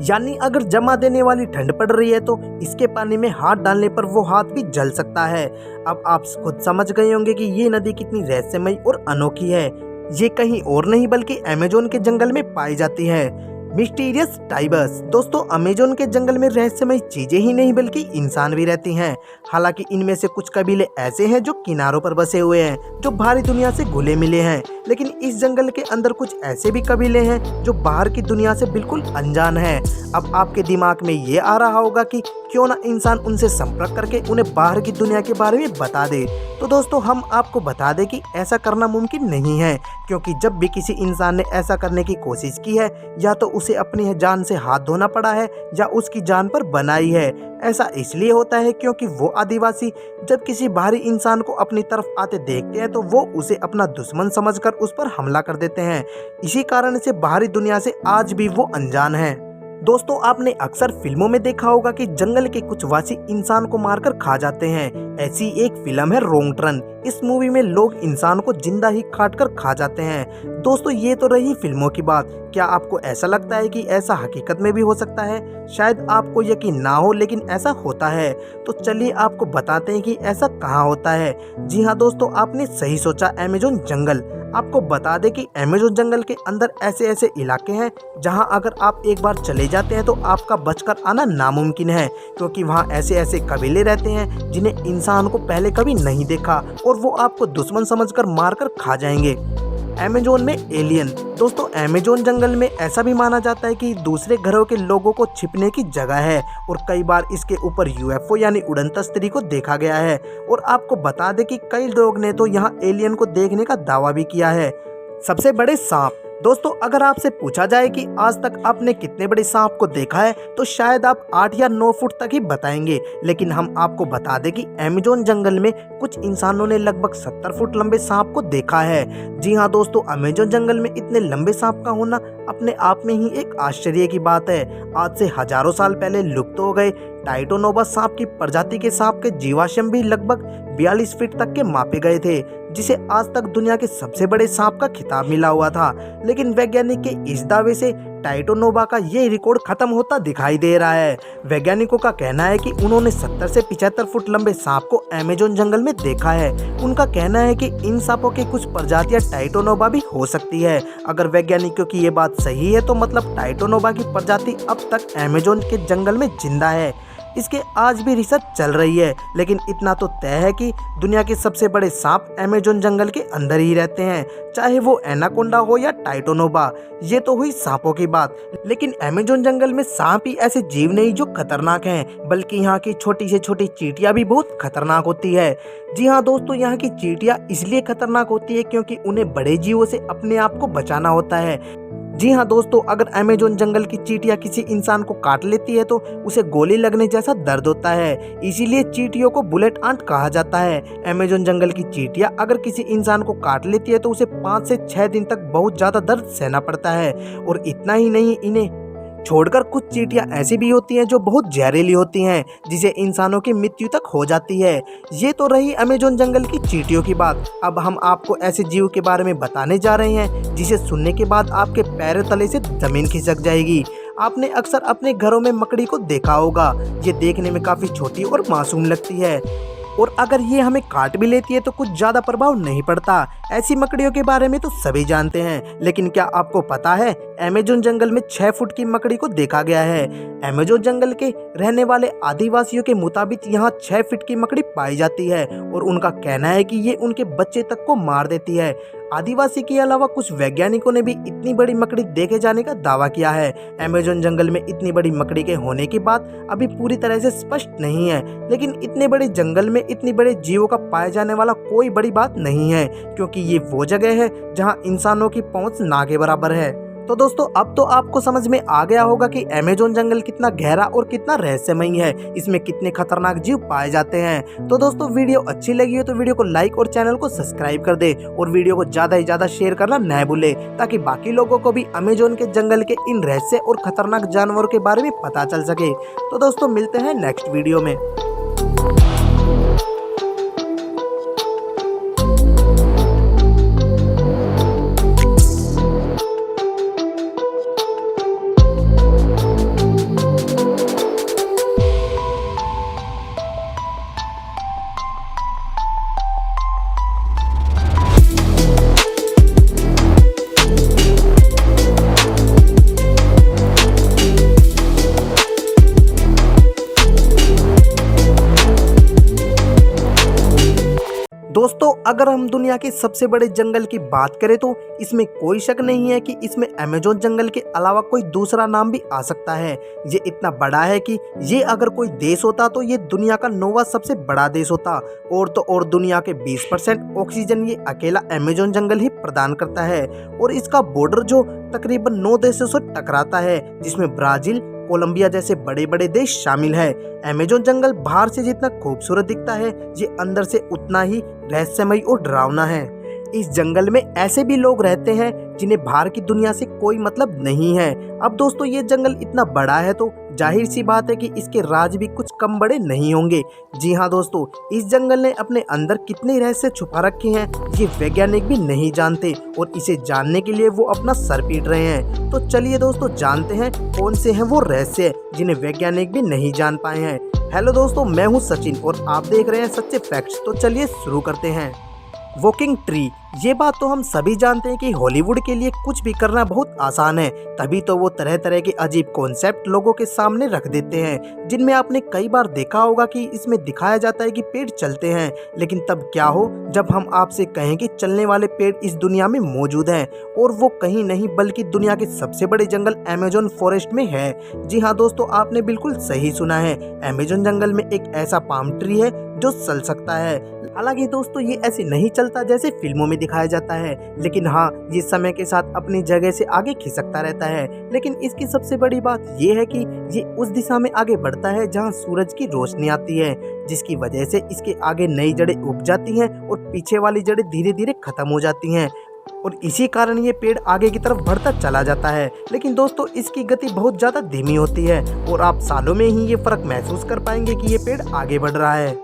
यानी अगर जमा देने वाली ठंड पड़ रही है तो इसके पानी में हाथ डालने पर वो हाथ भी जल सकता है। अब आप खुद समझ गए होंगे कि ये नदी कितनी रहस्यमयी और अनोखी है। ये कहीं और नहीं बल्कि अमेज़न के जंगल में पाई जाती है। Mysterious tigers. दोस्तों अमेजोन के जंगल में रहस्यमय चीजें ही नहीं बल्कि इंसान भी रहती हैं। हालांकि इनमें से कुछ कबीले ऐसे हैं जो किनारों पर बसे हुए हैं, जो बाहरी दुनिया से घुले मिले हैं, लेकिन इस जंगल के अंदर कुछ ऐसे भी कबीले हैं जो बाहर की दुनिया से बिल्कुल अनजान हैं। अब आपके दिमाग में ये आ रहा होगा कि क्यों ना इंसान उनसे संपर्क करके उन्हें बाहर की दुनिया के बारे में बता दे। तो दोस्तों हम आपको बता दें कि ऐसा करना मुमकिन नहीं है, क्योंकि जब भी किसी इंसान ने ऐसा करने की कोशिश की है या तो उसे अपनी जान से हाथ धोना पड़ा है या उसकी जान पर बनाई है। ऐसा इसलिए होता है क्योंकि वो आदिवासी जब किसी बाहरी इंसान को अपनी तरफ आते देखते हैं तो वो उसे अपना दुश्मन समझकर उस पर हमला कर देते हैं। इसी कारण से बाहरी दुनिया से आज भी वो अनजान है। दोस्तों आपने अक्सर फिल्मों में देखा होगा कि जंगल के कुछ वासी इंसान को मारकर खा जाते हैं। ऐसी एक फिल्म है रोंग टर्न। इस मूवी में लोग इंसान को जिंदा ही काट कर खा जाते हैं। दोस्तों ये तो रही फिल्मों की बात। क्या आपको ऐसा लगता है कि ऐसा हकीकत में भी हो सकता है? शायद आपको यकीन ना हो, लेकिन ऐसा होता है। तो चलिए आपको बताते हैं कि ऐसा कहाँ होता है। जी हाँ दोस्तों, आपने सही सोचा, अमेजोन जंगल। आपको बता दें कि अमेजोन जंगल के अंदर ऐसे ऐसे इलाके हैं जहां अगर आप एक बार चले जाते हैं तो आपका बचकर आना नामुमकिन है, क्योंकि वहां ऐसे ऐसे कबीले रहते हैं जिन्हें इंसान को पहले कभी नहीं देखा और वो आपको दुश्मन समझकर मारकर खा जाएंगे। अमेजोन में एलियन। दोस्तों अमेजोन जंगल में ऐसा भी माना जाता है कि दूसरे ग्रहों के लोगों को छिपने की जगह है और कई बार इसके ऊपर यूएफओ यानी उड़न तस्तरी को देखा गया है। और आपको बता दें कि कई लोग ने तो यहाँ एलियन को देखने का दावा भी किया है। सबसे बड़े सांप। दोस्तों अगर आपसे पूछा जाए कि आज तक आपने कितने बड़े सांप को देखा है तो शायद आप 8 या 9 फुट तक ही बताएंगे, लेकिन हम आपको बता दें कि अमेजोन जंगल में कुछ इंसानों ने लगभग 70 फुट लंबे सांप को देखा है। जी हाँ दोस्तों, अमेजोन जंगल में इतने लंबे सांप का होना अपने आप में ही एक आश्चर्य की बात है। आज से हजारों साल पहले लुप्त हो गए टाइटोनोबा सांप की प्रजाति के सांप के जीवाश्म भी लगभग 42 फीट तक के मापे गए थे, जिसे आज तक दुनिया के सबसे बड़े सांप का खिताब मिला हुआ था। लेकिन वैज्ञानिक के इस दावे से टाइटोनोबा का ये रिकॉर्ड खत्म होता दिखाई दे रहा है। वैज्ञानिकों का कहना है कि उन्होंने 70 से 75 फुट लंबे सांप को अमेजोन जंगल में देखा है। उनका कहना है कि इन सांपों की कुछ प्रजातियां टाइटोनोबा भी हो सकती है। अगर वैज्ञानिकों की ये बात सही है तो मतलब टाइटोनोबा की प्रजाति अब तक अमेजोन के जंगल में जिंदा है। इसके आज भी रिसर्च चल रही है, लेकिन इतना तो तय है कि दुनिया के सबसे बड़े सांप अमेजोन जंगल के अंदर ही रहते हैं, चाहे वो एनाकोंडा हो या टाइटोनोबा। ये तो हुई सांपों की बात, लेकिन अमेजोन जंगल में सांप ही ऐसे जीव नहीं जो खतरनाक हैं, बल्कि यहाँ की छोटी से छोटी चींटियां भी बहुत खतरनाक होती है। जी हाँ दोस्तों, यहाँ की चींटियां इसलिए खतरनाक होती है क्योंकि उन्हें बड़े जीवों से अपने आप को बचाना होता है। जी हाँ दोस्तों, अगर अमेजोन जंगल की चींटियां किसी इंसान को काट लेती है तो उसे गोली लगने जैसा दर्द होता है, इसीलिए चींटियों को बुलेट आंट कहा जाता है। अमेजोन जंगल की चींटियां अगर किसी इंसान को काट लेती है तो उसे 5 से 6 दिन तक बहुत ज्यादा दर्द सहना पड़ता है। और इतना ही नहीं, इन्हें छोड़कर कुछ चींटियां ऐसी भी होती हैं जो बहुत जहरीली होती हैं, जिसे इंसानों की मृत्यु तक हो जाती है। ये तो रही अमेजोन जंगल की चींटियों की बात। अब हम आपको ऐसे जीव के बारे में बताने जा रहे हैं जिसे सुनने के बाद आपके पैरों तले से जमीन खिसक जाएगी। आपने अक्सर अपने घरों में मकड़ी को देखा होगा। ये देखने में काफी छोटी और मासूम लगती है, और अगर ये हमें काट भी लेती है तो कुछ ज्यादा प्रभाव नहीं पड़ता। ऐसी मकड़ियों के बारे में तो सभी जानते हैं, लेकिन क्या आपको पता है अमेजोन जंगल में 6 फुट की मकड़ी को देखा गया है। अमेजोन जंगल के रहने वाले आदिवासियों के मुताबिक यहाँ 6 फीट की मकड़ी पाई जाती है और उनका कहना है कि ये उनके बच्चे तक को मार देती है। आदिवासी के अलावा कुछ वैज्ञानिकों ने भी इतनी बड़ी मकड़ी देखे जाने का दावा किया है। अमेजोन जंगल में इतनी बड़ी मकड़ी के होने की बात अभी पूरी तरह से स्पष्ट नहीं है, लेकिन इतने बड़े जंगल में इतने बड़े जीवों का पाए जाने वाला कोई बड़ी बात नहीं है, क्योंकि ये वो जगह है जहां इंसानों की पहुंच ना के बराबर है। तो दोस्तों अब तो आपको समझ में आ गया होगा कि अमेजोन जंगल कितना गहरा और कितना रहस्यमयी है, इसमें कितने खतरनाक जीव पाए जाते हैं। तो दोस्तों वीडियो अच्छी लगी हो तो वीडियो को लाइक और चैनल को सब्सक्राइब कर दे और वीडियो को ज्यादा से ज्यादा शेयर करना न भूले, ताकि बाकी लोगों को भी अमेजोन के जंगल के इन रहस्य और खतरनाक जानवरों के बारे में पता चल सके। तो दोस्तों मिलते हैं नेक्स्ट वीडियो में। दोस्तों, अगर हम दुनिया के सबसे बड़े जंगल की बात करें तो इसमें कोई शक नहीं है कि इसमें अमेज़न जंगल के अलावा कोई दूसरा नाम भी आ सकता है। ये इतना बड़ा है कि ये अगर कोई देश होता तो ये दुनिया का 9वां सबसे बड़ा देश होता। और तो और दुनिया के 20% ऑक्सीजन ये अकेला अमेज़न जंगल ही प्रदान करता है। और इसका बॉर्डर जो तकरीबन 9 देशों से टकराता है, जिसमें ब्राज़ील, कोलंबिया जैसे बड़े बड़े देश शामिल है। अमेज़न जंगल बाहर से जितना खूबसूरत दिखता है, ये अंदर से उतना ही रहस्यमयी और डरावना है। इस जंगल में ऐसे भी लोग रहते हैं जिन्हें बाहर की दुनिया से कोई मतलब नहीं है। अब दोस्तों, ये जंगल इतना बड़ा है तो जाहिर सी बात है कि इसके राज भी कुछ कम बड़े नहीं होंगे। जी हाँ दोस्तों, इस जंगल ने अपने अंदर कितने रहस्य छुपा रखे हैं ये वैज्ञानिक भी नहीं जानते, और इसे जानने के लिए वो अपना सर पीट रहे हैं। तो चलिए दोस्तों, जानते हैं कौन से हैं वो रहस्य जिन्हें वैज्ञानिक भी नहीं जान पाए हैं। हेलो दोस्तों, मैं हूँ सचिन और आप देख रहे हैं सच्चे फैक्ट्स। तो चलिए शुरू करते हैं। वॉकिंग ट्री, ये बात तो हम सभी जानते हैं कि हॉलीवुड के लिए कुछ भी करना बहुत आसान है, तभी तो वो तरह तरह के अजीब कॉन्सेप्ट लोगों के सामने रख देते हैं, जिनमें आपने कई बार देखा होगा कि इसमें दिखाया जाता है कि पेड़ चलते हैं, लेकिन तब क्या हो जब हम आपसे कहें कि चलने वाले पेड़ इस दुनिया में मौजूद हैं, और वो कहीं नहीं बल्कि दुनिया के सबसे बड़े जंगल अमेज़न फॉरेस्ट में है। जी हाँ दोस्तों, आपने बिल्कुल सही सुना है, अमेज़न जंगल में एक ऐसा पाम ट्री है जो चल सकता है। हालांकि दोस्तों, ये ऐसे नहीं चलता जैसे फिल्मों में दिखाया जाता है, लेकिन हाँ, ये समय के साथ अपनी जगह से आगे खिसकता रहता है। लेकिन इसकी सबसे बड़ी बात ये है कि ये उस दिशा में आगे बढ़ता है जहाँ सूरज की रोशनी आती है, जिसकी वजह से इसके आगे नई जड़ें उग जाती हैं और पीछे वाली जड़ें धीरे धीरे खत्म हो जाती हैं, और इसी कारण ये पेड़ आगे की तरफ बढ़ता चला जाता है। लेकिन दोस्तों, इसकी गति बहुत ज़्यादा धीमी होती है और आप सालों में ही ये फर्क महसूस कर पाएंगे कि ये पेड़ आगे बढ़ रहा है।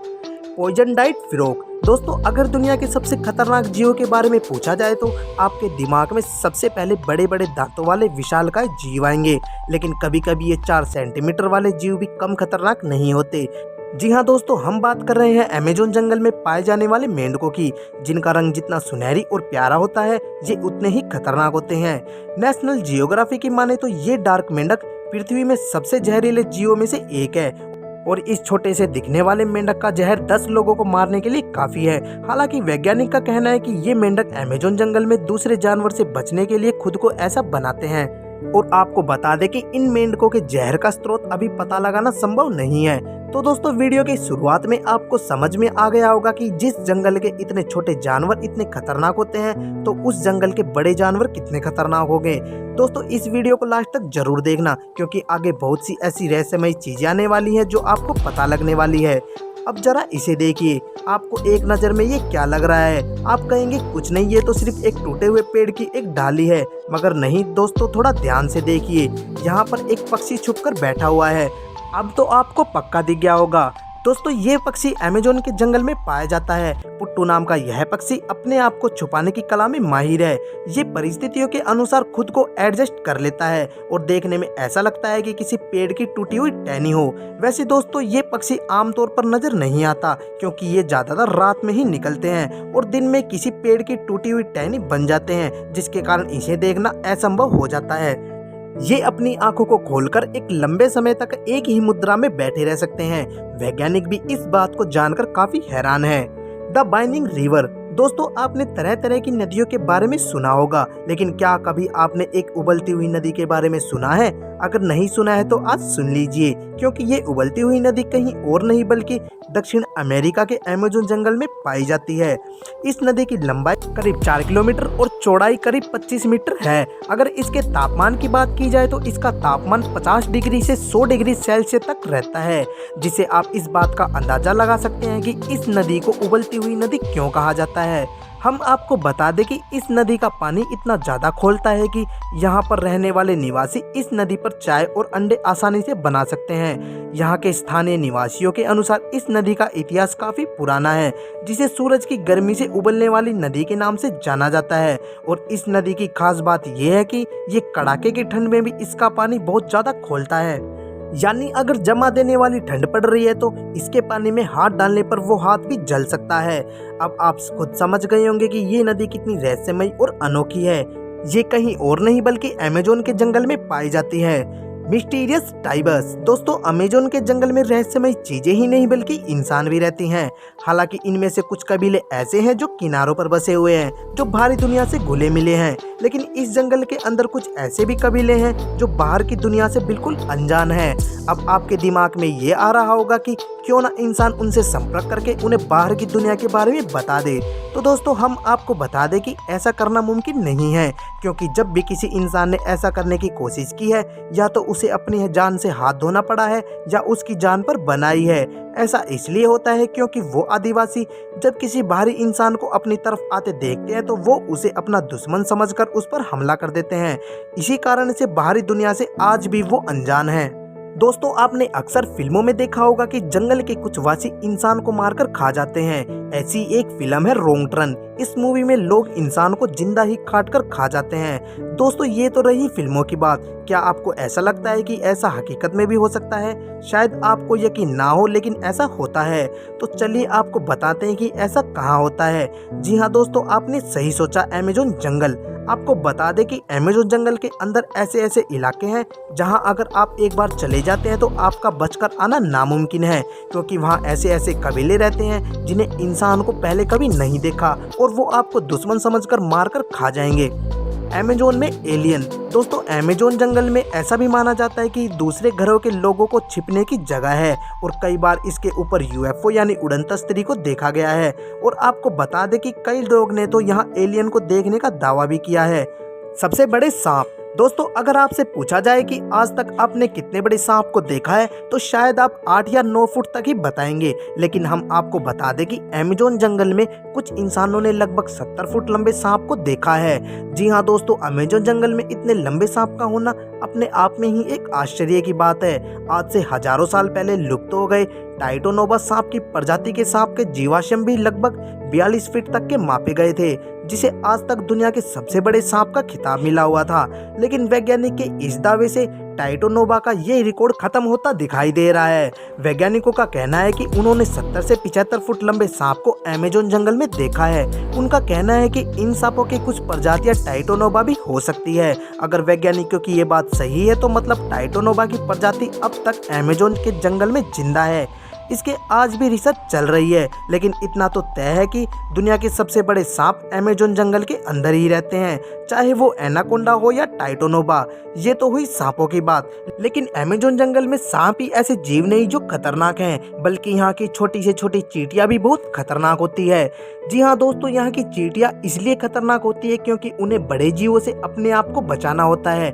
पॉइजन डाइट फ्रॉग, दोस्तों, अगर दुनिया के सबसे खतरनाक जीवों के बारे में पूछा जाए तो आपके दिमाग में सबसे पहले बड़े बड़े दांतों वाले विशालकाय जीव आएंगे, लेकिन कभी कभी ये 4 सेंटीमीटर वाले जीव भी कम खतरनाक नहीं होते। जी हाँ दोस्तों, हम बात कर रहे हैं अमेज़न जंगल में पाए जाने वाले मेंढकों की, जिनका रंग जितना सुनहरी और प्यारा होता है, ये उतने ही खतरनाक होते हैं। नेशनल जियोग्राफी की माने तो ये डार्क मेंढक पृथ्वी में सबसे जहरीले जीवों में से एक है, और इस छोटे से दिखने वाले मेंढक का जहर 10 लोगों को मारने के लिए काफी है। हालांकि वैज्ञानिक का कहना है कि ये मेंढक अमेज़न जंगल में दूसरे जानवर से बचने के लिए खुद को ऐसा बनाते हैं। और आपको बता दें कि इन मेंढकों के जहर का स्रोत अभी पता लगाना संभव नहीं है। तो दोस्तों, वीडियो की शुरुआत में आपको समझ में आ गया होगा कि जिस जंगल के इतने छोटे जानवर इतने खतरनाक होते हैं, तो उस जंगल के बड़े जानवर कितने खतरनाक हो गए। दोस्तों, इस वीडियो को लास्ट तक जरूर देखना, क्योंकि आगे बहुत सी ऐसी रहस्यमयी चीजें आने वाली हैं जो आपको पता लगने वाली है। अब जरा इसे देखिए, आपको एक नज़र में ये क्या लग रहा है? आप कहेंगे कुछ नहीं, ये तो सिर्फ एक टूटे हुए पेड़ की एक डाली है, मगर नहीं दोस्तों, थोड़ा ध्यान से देखिए, यहाँ पर एक पक्षी छुपकर बैठा हुआ है। अब तो आपको पक्का दिख गया होगा। दोस्तों, ये पक्षी अमेज़न के जंगल में पाया जाता है। पुट्टू नाम का यह पक्षी अपने आप को छुपाने की कला में माहिर है। ये परिस्थितियों के अनुसार खुद को एडजस्ट कर लेता है और देखने में ऐसा लगता है कि किसी पेड़ की टूटी हुई टहनी हो। वैसे दोस्तों, ये पक्षी आमतौर पर नजर नहीं आता, क्योंकि ये ज्यादातर रात में ही निकलते हैं और दिन में किसी पेड़ की टूटी हुई टहनी बन जाते हैं, जिसके कारण इसे देखना असंभव हो जाता है। ये अपनी आंखों को खोलकर एक लंबे समय तक एक ही मुद्रा में बैठे रह सकते हैं। वैज्ञानिक भी इस बात को जानकर काफी हैरान है। द बाइंडिंग रिवर, दोस्तों, आपने तरह तरह की नदियों के बारे में सुना होगा, लेकिन क्या कभी आपने एक उबलती हुई नदी के बारे में सुना है? अगर नहीं सुना है तो आज सुन लीजिए, क्योंकि ये उबलती हुई नदी कहीं और नहीं बल्कि दक्षिण अमेरिका के अमेज़न जंगल में पाई जाती है। इस नदी की लंबाई करीब 4 किलोमीटर और चौड़ाई करीब 25 मीटर है। अगर इसके तापमान की बात की जाए तो इसका तापमान 50 डिग्री से 100 डिग्री सेल्सियस तक रहता है, जिसे आप इस बात का अंदाजा लगा सकते हैं कि इस नदी को उबलती हुई नदी क्यों कहा जाता है। हम आपको बता दें कि इस नदी का पानी इतना ज़्यादा खौलता है कि यहाँ पर रहने वाले निवासी इस नदी पर चाय और अंडे आसानी से बना सकते हैं। यहाँ के स्थानीय निवासियों के अनुसार इस नदी का इतिहास काफ़ी पुराना है, जिसे सूरज की गर्मी से उबलने वाली नदी के नाम से जाना जाता है। और इस नदी की खास बात यह है कि ये कड़ाके की ठंड में भी इसका पानी बहुत ज़्यादा खौलता है। यानी अगर जमा देने वाली ठंड पड़ रही है तो इसके पानी में हाथ डालने पर वो हाथ भी जल सकता है। अब आप खुद समझ गए होंगे कि ये नदी कितनी रहस्यमयी और अनोखी है। ये कहीं और नहीं बल्कि अमेज़न के जंगल में पाई जाती है। Mysterious tigers. दोस्तों अमेजोन के जंगल में रहस्यमय चीजें ही नहीं बल्कि इंसान भी रहती हैं। हालांकि इनमें से कुछ कबीले ऐसे हैं जो किनारों पर बसे हुए हैं, जो बाहरी दुनिया से घुले मिले हैं। लेकिन इस जंगल के अंदर कुछ ऐसे भी कबीले हैं जो बाहर की दुनिया से बिल्कुल अनजान हैं। अब आपके दिमाग में ये आ रहा होगा कि क्यों ना इंसान उनसे संपर्क करके उन्हें बाहर की दुनिया के बारे में बता दे। तो दोस्तों हम आपको बता दें कि ऐसा करना मुमकिन नहीं है, क्योंकि जब भी किसी इंसान ने ऐसा करने की कोशिश की है या तो उसे अपनी जान से हाथ धोना पड़ा है या उसकी जान पर बनाई है। ऐसा इसलिए होता है क्योंकि वो आदिवासी जब किसी बाहरी इंसान को अपनी तरफ आते देखते हैं तो वो उसे अपना दुश्मन समझकर उस पर हमला कर देते हैं। इसी कारण से बाहरी दुनिया से आज भी वो अनजान है। दोस्तों आपने अक्सर फिल्मों में देखा होगा कि जंगल के कुछ वासी इंसान को मारकर खा जाते हैं। ऐसी एक फिल्म है रोंग टर्न। इस मूवी में लोग इंसान को जिंदा ही काट कर खा जाते हैं। दोस्तों ये तो रही फिल्मों की बात। क्या आपको ऐसा लगता है कि ऐसा हकीकत में भी हो सकता है? शायद आपको यकीन ना हो लेकिन ऐसा होता है। तो चलिए आपको बताते हैं कि ऐसा कहाँ होता है। जी हाँ दोस्तों आपने सही सोचा, अमेजोन जंगल। आपको बता दें कि अमेजोन जंगल के अंदर ऐसे ऐसे इलाके हैं जहां अगर आप एक बार चले जाते हैं तो आपका बचकर आना नामुमकिन है, क्योंकि वहां ऐसे ऐसे कबीले रहते हैं जिन्हें इंसान को पहले कभी नहीं देखा और वो आपको दुश्मन समझकर मारकर खा जाएंगे। अमेजोन में एलियन। दोस्तों अमेजोन जंगल में ऐसा भी माना जाता है कि दूसरे ग्रहों के लोगों को छिपने की जगह है और कई बार इसके ऊपर यूएफओ यानी उड़न तस्तरी को देखा गया है। और आपको बता दें कि कई लोग ने तो यहाँ एलियन को देखने का दावा भी किया है। सबसे बड़े सांप। दोस्तों अगर आपसे पूछा जाए कि आज तक आपने कितने बड़े सांप को देखा है तो शायद आप 8 या 9 फुट तक ही बताएंगे, लेकिन हम आपको बता दें कि अमेजोन जंगल में कुछ इंसानों ने लगभग 70 फुट लंबे सांप को देखा है। जी हाँ दोस्तों अमेजोन जंगल में इतने लंबे सांप का होना अपने आप में ही एक आश्चर्य की बात है। आज से हजारों साल पहले लुप्त हो गए टाइटोनोवा सांप की प्रजाति के सांप के जीवाश्म भी लगभग 42 फीट तक के मापे गए थे, जिसे आज तक दुनिया के सबसे बड़े सांप का खिताब मिला हुआ था। लेकिन वैज्ञानिक के इस दावे से टाइटोनोवा का ये रिकॉर्ड खत्म होता दिखाई दे रहा है। वैज्ञानिकों का कहना है कि उन्होंने 70 से 75 फुट लंबे सांप को अमेजोन जंगल में देखा है। उनका कहना है कि इन सांपों की कुछ प्रजातियां टाइटोनोवा भी हो सकती है। अगर वैज्ञानिकों की ये बात सही है तो मतलब टाइटोनोवा की प्रजाति अब तक अमेजोन के जंगल में जिंदा है। इसके आज भी रिसर्च चल रही है, लेकिन इतना तो तय है कि दुनिया के सबसे बड़े सांप अमेजोन जंगल के अंदर ही रहते हैं, चाहे वो एनाकोंडा हो या टाइटोनोवा। ये तो हुई सांपों की बात, लेकिन अमेजोन जंगल में सांप ही ऐसे जीव नहीं जो खतरनाक हैं, बल्कि यहाँ की छोटी से छोटी चींटियां भी बहुत खतरनाक होती है। जी हाँ दोस्तों यहाँ की चींटियां इसलिए खतरनाक होती है क्योंकि उन्हें बड़े जीवों से अपने आप को बचाना होता है।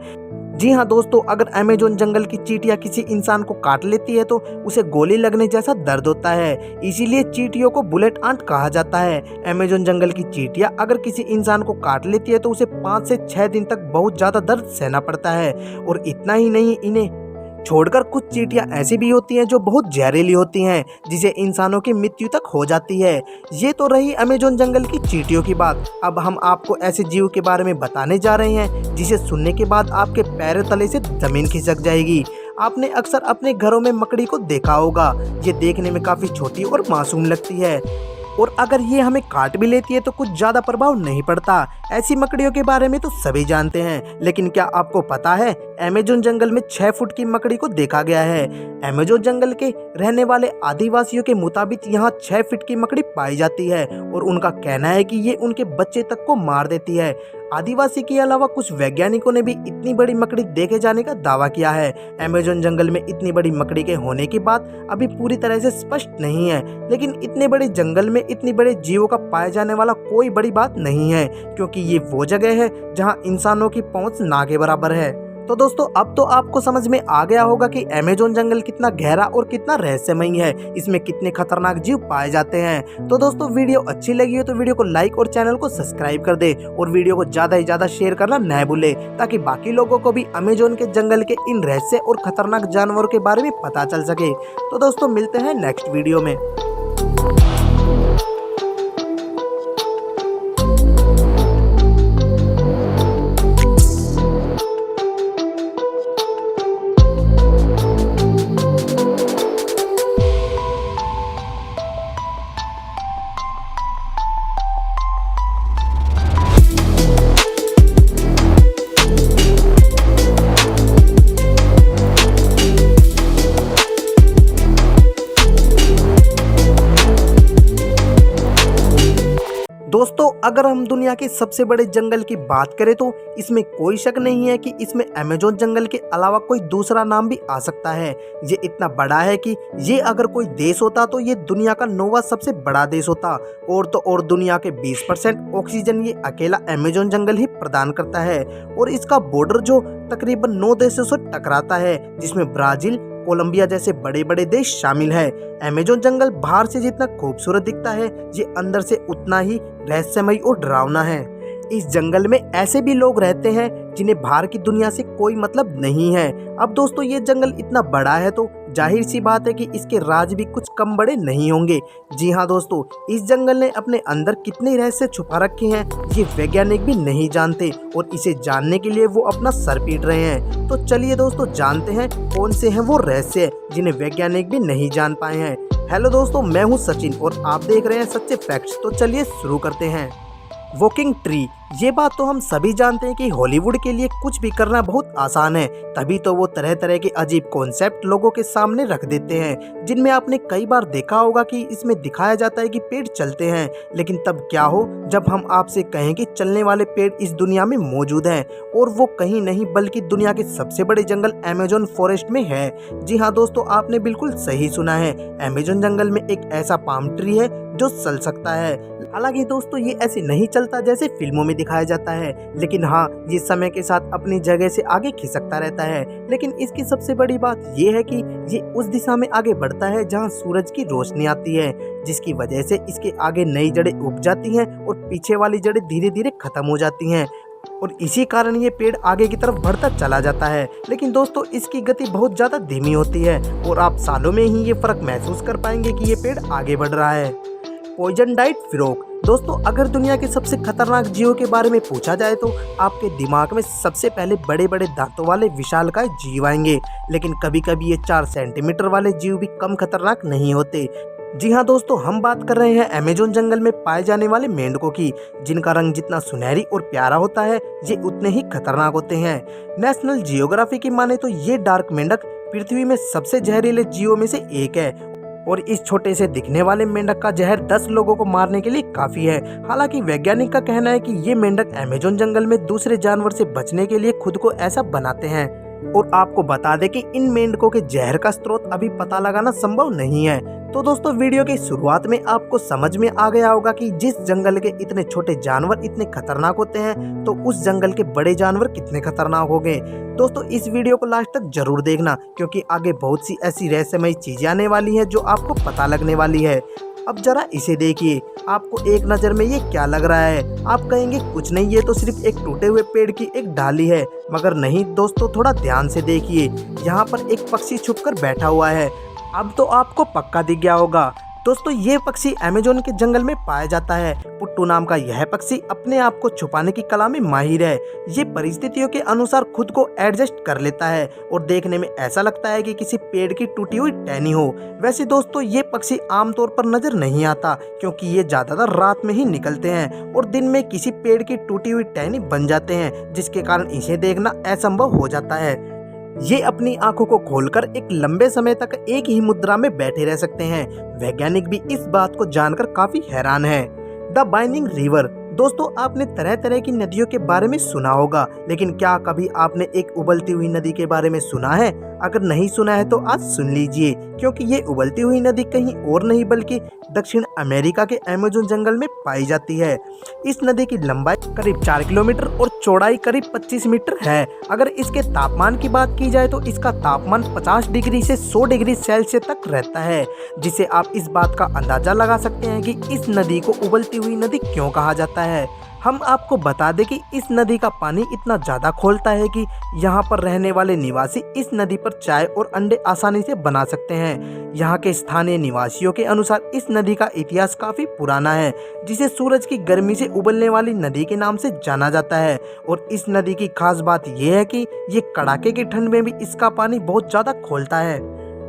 जी हाँ दोस्तों अगर अमेजोन जंगल की चींटियां किसी इंसान को काट लेती है तो उसे गोली लगने जैसा दर्द होता है, इसीलिए चींटियों को बुलेट आंट कहा जाता है। अमेजोन जंगल की चींटियां अगर किसी इंसान को काट लेती है तो उसे 5 से 6 दिन तक बहुत ज्यादा दर्द सहना पड़ता है। और इतना ही नहीं, इन्हें छोड़कर कुछ चींटियां ऐसी भी होती हैं जो बहुत जहरीली होती हैं, जिसे इंसानों की मृत्यु तक हो जाती है। ये तो रही अमेजोन जंगल की चींटियों की बात। अब हम आपको ऐसे जीव के बारे में बताने जा रहे हैं जिसे सुनने के बाद आपके पैरों तले से जमीन खिसक जाएगी। आपने अक्सर अपने घरों में मकड़ी को देखा होगा। ये देखने में काफी छोटी और मासूम लगती है और अगर ये हमें काट भी लेती है तो कुछ ज्यादा प्रभाव नहीं पड़ता। ऐसी मकड़ियों के बारे में तो सभी जानते हैं, लेकिन क्या आपको पता है अमेजोन जंगल में 6 फुट की मकड़ी को देखा गया है। अमेजोन जंगल के रहने वाले आदिवासियों के मुताबिक यहाँ 6 फीट की मकड़ी पाई जाती है और उनका कहना है कि ये उनके बच्चे तक को मार देती है। आदिवासी के अलावा कुछ वैज्ञानिकों ने भी इतनी बड़ी मकड़ी देखे जाने का दावा किया है। अमेजोन जंगल में इतनी बड़ी मकड़ी के होने की बात अभी पूरी तरह से स्पष्ट नहीं है, लेकिन इतने बड़े जंगल में इतने बड़े जीवों का पाया जाने वाला कोई बड़ी बात नहीं है, क्योंकि ये वो जगह है जहां इंसानों की पहुंच ना के बराबर है। तो दोस्तों अब तो आपको समझ में आ गया होगा कि अमेजोन जंगल कितना गहरा और कितना रहस्यमयी है, इसमें कितने खतरनाक जीव पाए जाते हैं। तो दोस्तों वीडियो अच्छी लगी हो तो वीडियो को लाइक और चैनल को सब्सक्राइब कर दे और वीडियो को ज्यादा से ज्यादा शेयर करना न भूले, ताकि बाकी लोगों को भी अमेजोन के जंगल के इन रहस्य और खतरनाक जानवरों के बारे में पता चल सके। तो दोस्तों मिलते हैं नेक्स्ट वीडियो में। दोस्तों अगर हम दुनिया के सबसे बड़े जंगल की बात करें तो इसमें कोई शक नहीं है कि इसमें अमेज़न जंगल के अलावा कोई दूसरा नाम भी आ सकता है। ये इतना बड़ा है कि ये अगर कोई देश होता तो ये दुनिया का 9वां सबसे बड़ा देश होता। और तो और दुनिया के 20% ऑक्सीजन ये अकेला अमेज़न जंगल ही प्रदान करता है और इसका बॉर्डर जो तकरीबन 9 देशों से टकराता है, जिसमें ब्राज़ील, कोलंबिया जैसे बड़े बड़े देश शामिल है। अमेज़न जंगल बाहर से जितना खूबसूरत दिखता है, ये अंदर से उतना ही रहस्यमयी और डरावना है। इस जंगल में ऐसे भी लोग रहते हैं जिन्हें बाहर की दुनिया से कोई मतलब नहीं है। अब दोस्तों ये जंगल इतना बड़ा है तो जाहिर सी बात है कि इसके राज भी कुछ कम बड़े नहीं होंगे। जी हाँ दोस्तों, इस जंगल ने अपने अंदर कितने रहस्य छुपा रखे हैं ये वैज्ञानिक भी नहीं जानते और इसे जानने के लिए वो अपना सर पीट रहे हैं। तो चलिए दोस्तों जानते हैं कौन से हैं वो रहस्य जिन्हें वैज्ञानिक भी नहीं जान पाए हैं। हेलो दोस्तों, मैं हूँ सचिन और आप देख रहे हैं सच्चे फैक्ट्स। तो चलिए शुरू करते हैं। वॉकिंग ट्री, ये बात तो हम सभी जानते हैं कि हॉलीवुड के लिए कुछ भी करना बहुत आसान है, तभी तो वो तरह तरह के अजीब कॉन्सेप्ट लोगों के सामने रख देते हैं, जिनमें आपने कई बार देखा होगा कि इसमें दिखाया जाता है कि पेड़ चलते हैं, लेकिन तब क्या हो जब हम आपसे कहें कि चलने वाले पेड़ इस दुनिया में मौजूद हैं और वो कहीं नहीं बल्कि दुनिया के सबसे बड़े जंगल अमेज़न फॉरेस्ट में है। जी हाँ दोस्तों, आपने बिल्कुल सही सुना है, अमेज़न जंगल में एक ऐसा पाम ट्री है जो चल सकता है। हालांकि दोस्तों ये ऐसे नहीं चलता जैसे फिल्मों में दिखाया जाता है, लेकिन हाँ ये समय के साथ अपनी जगह से आगे खिसकता रहता है। लेकिन इसकी सबसे बड़ी बात ये है कि ये उस दिशा में आगे बढ़ता है जहाँ सूरज की रोशनी आती है, जिसकी वजह से इसके आगे नई जड़ें उग जाती हैं और पीछे वाली जड़ें धीरे धीरे खत्म हो जाती हैं और इसी कारण ये पेड़ आगे की तरफ बढ़ता चला जाता है। लेकिन दोस्तों इसकी गति बहुत ज़्यादा धीमी होती है और आप सालों में ही ये फर्क महसूस कर पाएंगे कि ये पेड़ आगे बढ़ रहा है। पॉइजन डाइट फ्रॉग, दोस्तों अगर दुनिया के सबसे खतरनाक जीवों के बारे में पूछा जाए तो आपके दिमाग में सबसे पहले बड़े बड़े दांतों वाले विशालकाय जीव आएंगे, लेकिन कभी कभी ये 4 सेंटीमीटर वाले जीव भी कम खतरनाक नहीं होते। जी हाँ दोस्तों, हम बात कर रहे हैं अमेज़न जंगल में पाए जाने वाले मेंढकों की, जिनका रंग जितना सुनहरी और प्यारा होता है ये उतने ही खतरनाक होते हैं। नेशनल जियोग्राफी की माने तो ये डार्क मेंढक पृथ्वी में सबसे जहरीले जीवों में से एक है और इस छोटे से दिखने वाले मेंढक का जहर 10 लोगों को मारने के लिए काफी है। हालांकि वैज्ञानिक का कहना है कि ये मेंढक अमेज़न जंगल में दूसरे जानवर से बचने के लिए खुद को ऐसा बनाते हैं। और आपको बता दें कि इन मेंढकों के जहर का स्रोत अभी पता लगाना संभव नहीं है। तो दोस्तों वीडियो की शुरुआत में आपको समझ में आ गया होगा कि जिस जंगल के इतने छोटे जानवर इतने खतरनाक होते हैं तो उस जंगल के बड़े जानवर कितने खतरनाक होंगे। दोस्तों इस वीडियो को लास्ट तक जरूर देखना, क्योंकि आगे बहुत सी ऐसी रहस्यमयी चीजें आने वाली हैं जो आपको पता लगने वाली है। अब जरा इसे देखिए, आपको एक नज़र में ये क्या लग रहा है? आप कहेंगे कुछ नहीं, ये तो सिर्फ एक टूटे हुए पेड़ की एक डाली है, मगर नहीं दोस्तों, थोड़ा ध्यान से देखिए, यहाँ पर एक पक्षी छुपकर बैठा हुआ है। अब तो आपको पक्का दिख गया होगा। दोस्तों ये पक्षी अमेज़न के जंगल में पाया जाता है। पुट्टू नाम का यह पक्षी अपने आप को छुपाने की कला में माहिर है। ये परिस्थितियों के अनुसार खुद को एडजस्ट कर लेता है और देखने में ऐसा लगता है कि किसी पेड़ की टूटी हुई टहनी हो। वैसे दोस्तों ये पक्षी आमतौर पर नजर नहीं आता, क्योंकि ये ज्यादातर रात में ही निकलते हैं और दिन में किसी पेड़ की टूटी हुई टहनी बन जाते हैं, जिसके कारण इसे देखना असंभव हो जाता है। ये अपनी आंखों को खोलकर एक लंबे समय तक एक ही मुद्रा में बैठे रह सकते हैं। वैज्ञानिक भी इस बात को जानकर काफी हैरान है। द बाइनिंग रिवर, दोस्तों आपने तरह तरह की नदियों के बारे में सुना होगा, लेकिन क्या कभी आपने एक उबलती हुई नदी के बारे में सुना है? अगर नहीं सुना है तो आज सुन लीजिए, क्योंकि ये उबलती हुई नदी कहीं और नहीं बल्कि दक्षिण अमेरिका के अमेज़न जंगल में पाई जाती है। इस नदी की लंबाई करीब 4 किलोमीटर और चौड़ाई करीब 25 मीटर है। अगर इसके तापमान की बात की जाए तो इसका तापमान 50 डिग्री से 100 डिग्री सेल्सियस तक रहता है, जिसे आप इस बात का अंदाजा लगा सकते हैं कि इस नदी को उबलती हुई नदी क्यों कहा जाता है। हम आपको बता दें कि इस नदी का पानी इतना ज़्यादा खौलता है कि यहाँ पर रहने वाले निवासी इस नदी पर चाय और अंडे आसानी से बना सकते हैं। यहाँ के स्थानीय निवासियों के अनुसार इस नदी का इतिहास काफ़ी पुराना है, जिसे सूरज की गर्मी से उबलने वाली नदी के नाम से जाना जाता है। और इस नदी की खास बात यह है कि ये कड़ाके की ठंड में भी इसका पानी बहुत ज़्यादा खौलता है।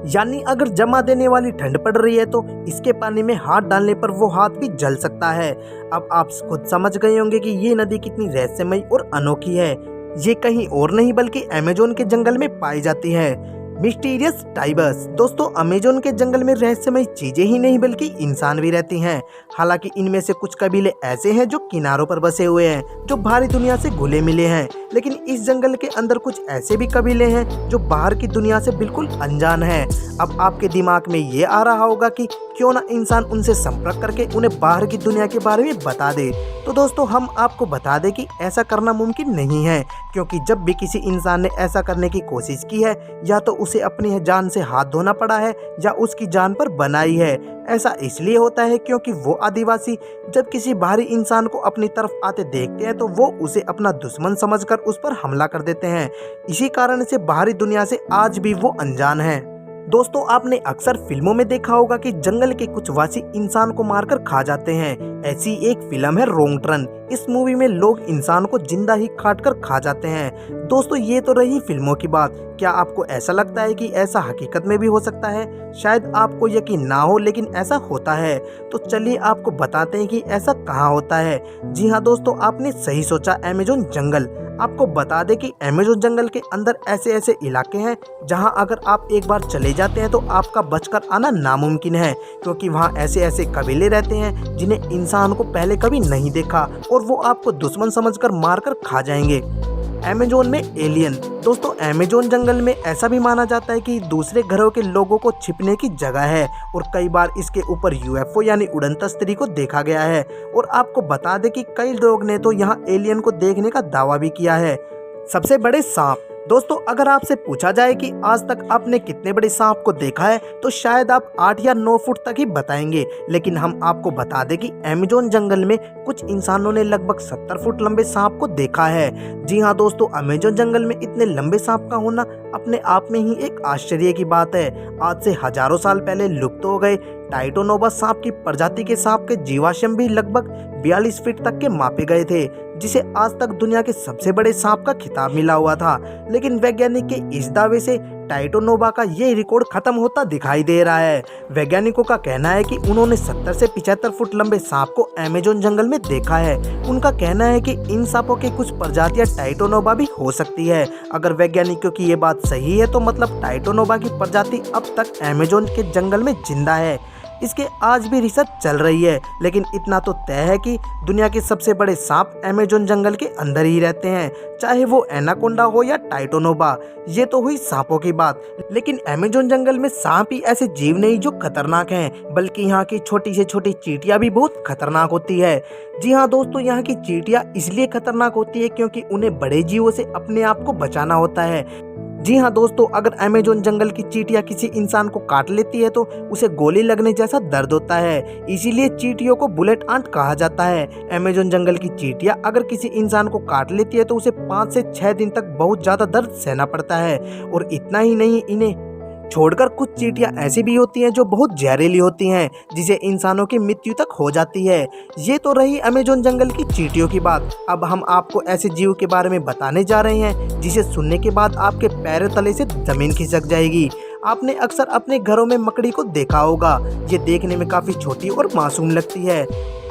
यानी अगर जमा देने वाली ठंड पड़ रही है तो इसके पानी में हाथ डालने पर वो हाथ भी जल सकता है। अब आप खुद समझ गए होंगे कि ये नदी कितनी रहस्यमयी और अनोखी है। ये कहीं और नहीं बल्कि अमेज़न के जंगल में पाई जाती है। Mysterious tigers. दोस्तों अमेजोन के जंगल में रहस्यमय चीजें ही नहीं बल्कि इंसान भी रहती हैं। हालांकि इनमें से कुछ कबीले ऐसे हैं जो किनारों पर बसे हुए हैं, जो बाहरी दुनिया से घुले मिले हैं, लेकिन इस जंगल के अंदर कुछ ऐसे भी कबीले हैं जो बाहर की दुनिया से बिल्कुल अनजान हैं। अब आपके दिमाग में ये आ रहा होगा कि क्यों ना इंसान उनसे संपर्क करके उन्हें बाहर की दुनिया के बारे में बता दे। तो दोस्तों हम आपको बता दें कि ऐसा करना मुमकिन नहीं है, क्योंकि जब भी किसी इंसान ने ऐसा करने की कोशिश की है या तो उसे अपनी जान से हाथ धोना पड़ा है या उसकी जान पर बनाई है। ऐसा इसलिए होता है क्योंकि वो आदिवासी जब किसी बाहरी इंसान को अपनी तरफ आते देखते हैं तो वो उसे अपना दुश्मन समझकर उस पर हमला कर देते हैं। इसी कारण से बाहरी दुनिया से आज भी वो अनजान है। दोस्तों आपने अक्सर फिल्मों में देखा होगा कि जंगल के कुछ वासी इंसान को मारकर खा जाते हैं। ऐसी एक फिल्म है रोंग टर्न। इस मूवी में लोग इंसान को जिंदा ही काट कर खा जाते हैं। दोस्तों ये तो रही फिल्मों की बात। क्या आपको ऐसा लगता है कि ऐसा हकीकत में भी हो सकता है? शायद आपको यकीन ना हो, लेकिन ऐसा होता है। तो चलिए आपको बताते हैं कि ऐसा कहाँ होता है। जी हाँ दोस्तों, आपने सही सोचा, अमेजोन जंगल। आपको बता दें कि अमेजोन जंगल के अंदर ऐसे ऐसे इलाके हैं जहां अगर आप एक बार चले जाते हैं तो आपका बचकर आना नामुमकिन है, क्योंकि वहां ऐसे ऐसे कबीले रहते हैं जिन्हें इंसान को पहले कभी नहीं देखा और वो आपको दुश्मन समझकर मारकर खा जाएंगे। अमेजोन में एलियन। दोस्तों अमेजोन जंगल में ऐसा भी माना जाता है कि दूसरे ग्रहों के लोगों को छिपने की जगह है और कई बार इसके ऊपर यूएफओ यानी उड़न तस्तरी को देखा गया है। और आपको बता दें कि कई लोग ने तो यहाँ एलियन को देखने का दावा भी किया है। सबसे बड़े सांप। दोस्तों अगर आपसे पूछा जाए कि आज तक आपने कितने बड़े सांप को देखा है तो शायद आप 8 या 9 फुट तक ही बताएंगे, लेकिन हम आपको बता दें कि अमेजोन जंगल में कुछ इंसानों ने लगभग 70 फुट लंबे सांप को देखा है। जी हाँ दोस्तों, अमेजोन जंगल में इतने लंबे सांप का होना अपने आप में ही एक आश्चर्य की बात है। आज से हजारों साल पहले लुप्त हो गए टाइटोनोबा सांप की प्रजाति के सांप के जीवाश्म भी लगभग 42 फीट तक के मापे गए थे, जिसे आज तक दुनिया के सबसे बड़े सांप का खिताब मिला हुआ था। लेकिन वैज्ञानिक के इस दावे से टाइटोनोबा का ये रिकॉर्ड खत्म होता दिखाई दे रहा है। वैज्ञानिकों का कहना है कि उन्होंने 70 से 75 फुट लंबे सांप को अमेजोन जंगल में देखा है। उनका कहना है कि इन सांपों की कुछ प्रजातियां टाइटोनोबा भी हो सकती है। अगर वैज्ञानिकों की ये बात सही है तो मतलब टाइटोनोबा की प्रजाति अब तक अमेजोन के जंगल में जिंदा है। इसके आज भी रिसर्च चल रही है, लेकिन इतना तो तय है कि दुनिया के सबसे बड़े सांप अमेजोन जंगल के अंदर ही रहते हैं, चाहे वो एनाकोंडा हो या टाइटोनोबा। ये तो हुई सांपों की बात, लेकिन अमेजोन जंगल में सांप ही ऐसे जीव नहीं जो खतरनाक हैं, बल्कि यहाँ की छोटी से छोटी चींटियां भी बहुत खतरनाक होती है। जी हाँ दोस्तों, यहाँ की चींटियां इसलिए खतरनाक होती है क्योंकि उन्हें बड़े जीवों से अपने आप को बचाना होता है। जी हाँ दोस्तों, अगर अमेजोन जंगल की चींटियां किसी इंसान को काट लेती है तो उसे गोली लगने जैसा दर्द होता है, इसीलिए चींटियों को बुलेट आंट कहा जाता है। अमेजोन जंगल की चींटियां अगर किसी इंसान को काट लेती है तो उसे 5 से 6 दिन तक बहुत ज्यादा दर्द सहना पड़ता है। और इतना ही नहीं, इन्हें छोड़कर कुछ चींटियां ऐसी भी होती हैं जो बहुत जहरीली होती हैं, जिसे इंसानों की मृत्यु तक हो जाती है। ये तो रही अमेजोन जंगल की चींटियों की बात। अब हम आपको ऐसे जीव के बारे में बताने जा रहे हैं जिसे सुनने के बाद आपके पैरों तले से जमीन खिसक जाएगी। आपने अक्सर अपने घरों में मकड़ी को देखा होगा। ये देखने में काफी छोटी और मासूम लगती है,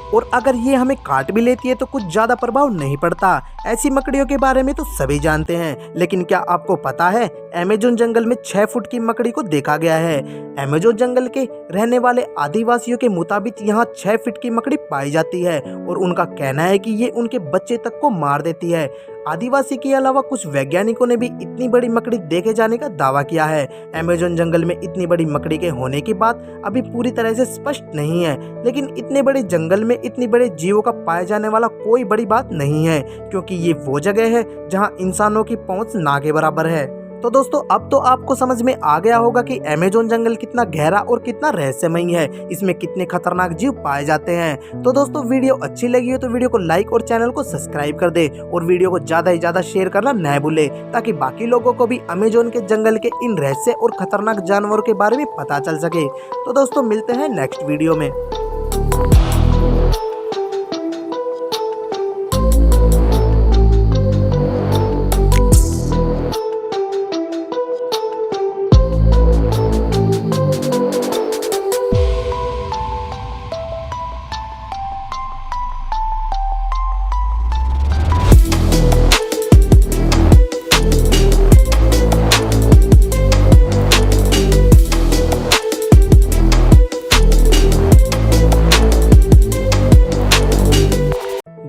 और अगर ये हमें काट भी लेती है तो कुछ ज्यादा प्रभाव नहीं पड़ता। ऐसी मकड़ियों के बारे में तो सभी जानते हैं, लेकिन क्या आपको पता है अमेजोन जंगल में 6 फुट की मकड़ी को देखा गया है। अमेजोन जंगल के रहने वाले आदिवासियों के मुताबिक यहाँ 6 फीट की मकड़ी पाई जाती है और उनका कहना है कि ये उनके बच्चे तक को मार देती है। आदिवासी के अलावा कुछ वैज्ञानिकों ने भी इतनी बड़ी मकड़ी देखे जाने का दावा किया है। अमेजोन जंगल में इतनी बड़ी मकड़ी के होने की बात अभी पूरी तरह से स्पष्ट नहीं है, लेकिन इतने बड़े जंगल में इतने बड़े जीवों का पाया जाने वाला कोई बड़ी बात नहीं है, क्योंकि ये वो जगह है जहां इंसानों की पहुंच ना के बराबर है। तो दोस्तों अब तो आपको समझ में आ गया होगा कि अमेजोन जंगल कितना गहरा और कितना रहस्यमयी है, इसमें कितने खतरनाक जीव पाए जाते हैं। तो दोस्तों वीडियो अच्छी लगी हो तो वीडियो को लाइक और चैनल को सब्सक्राइब कर दे और वीडियो को ज्यादा से ज्यादा शेयर करना न भूले, ताकि बाकी लोगों को भी अमेजोन के जंगल के इन रहस्य और खतरनाक जानवरों के बारे में पता चल सके। तो दोस्तों मिलते हैं नेक्स्ट वीडियो में।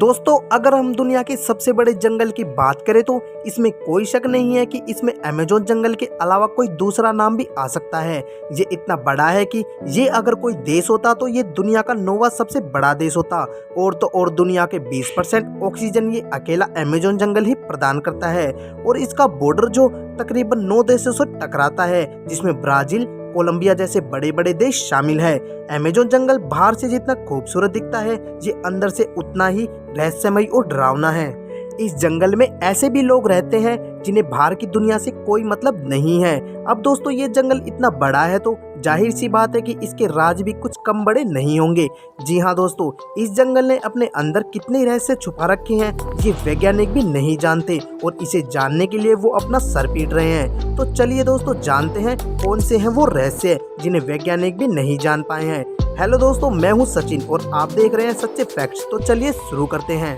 दोस्तों अगर हम दुनिया के सबसे बड़े जंगल की बात करें तो इसमें कोई शक नहीं है कि इसमें अमेज़न जंगल के अलावा कोई दूसरा नाम भी आ सकता है। ये इतना बड़ा है कि ये अगर कोई देश होता तो ये दुनिया का 9वां सबसे बड़ा देश होता। और तो और दुनिया के 20% ऑक्सीजन ये अकेला अमेज़न जंगल ही प्रदान करता है और इसका बॉर्डर जो तकरीबन 9 देशों से टकराता है, जिसमें ब्राज़ील, कोलंबिया जैसे बड़े बड़े देश शामिल है। अमेज़न जंगल बाहर से जितना खूबसूरत दिखता है, ये अंदर से उतना ही रहस्यमयी और डरावना है। इस जंगल में ऐसे भी लोग रहते हैं जिन्हें बाहर की दुनिया से कोई मतलब नहीं है। अब दोस्तों ये जंगल इतना बड़ा है तो जाहिर सी बात है कि इसके राज भी कुछ कम बड़े नहीं होंगे। जी हाँ दोस्तों, इस जंगल ने अपने अंदर कितने रहस्य छुपा रखे हैं ये वैज्ञानिक भी नहीं जानते और इसे जानने के लिए वो अपना सर पीट रहे हैं। तो चलिए दोस्तों जानते हैं कौन से हैं वो रहस्य जिन्हें वैज्ञानिक भी नहीं जान पाए हैं। हेलो दोस्तों, मैं हूँ सचिन और आप देख रहे हैं सच्चे फैक्ट्स। तो चलिए शुरू करते हैं।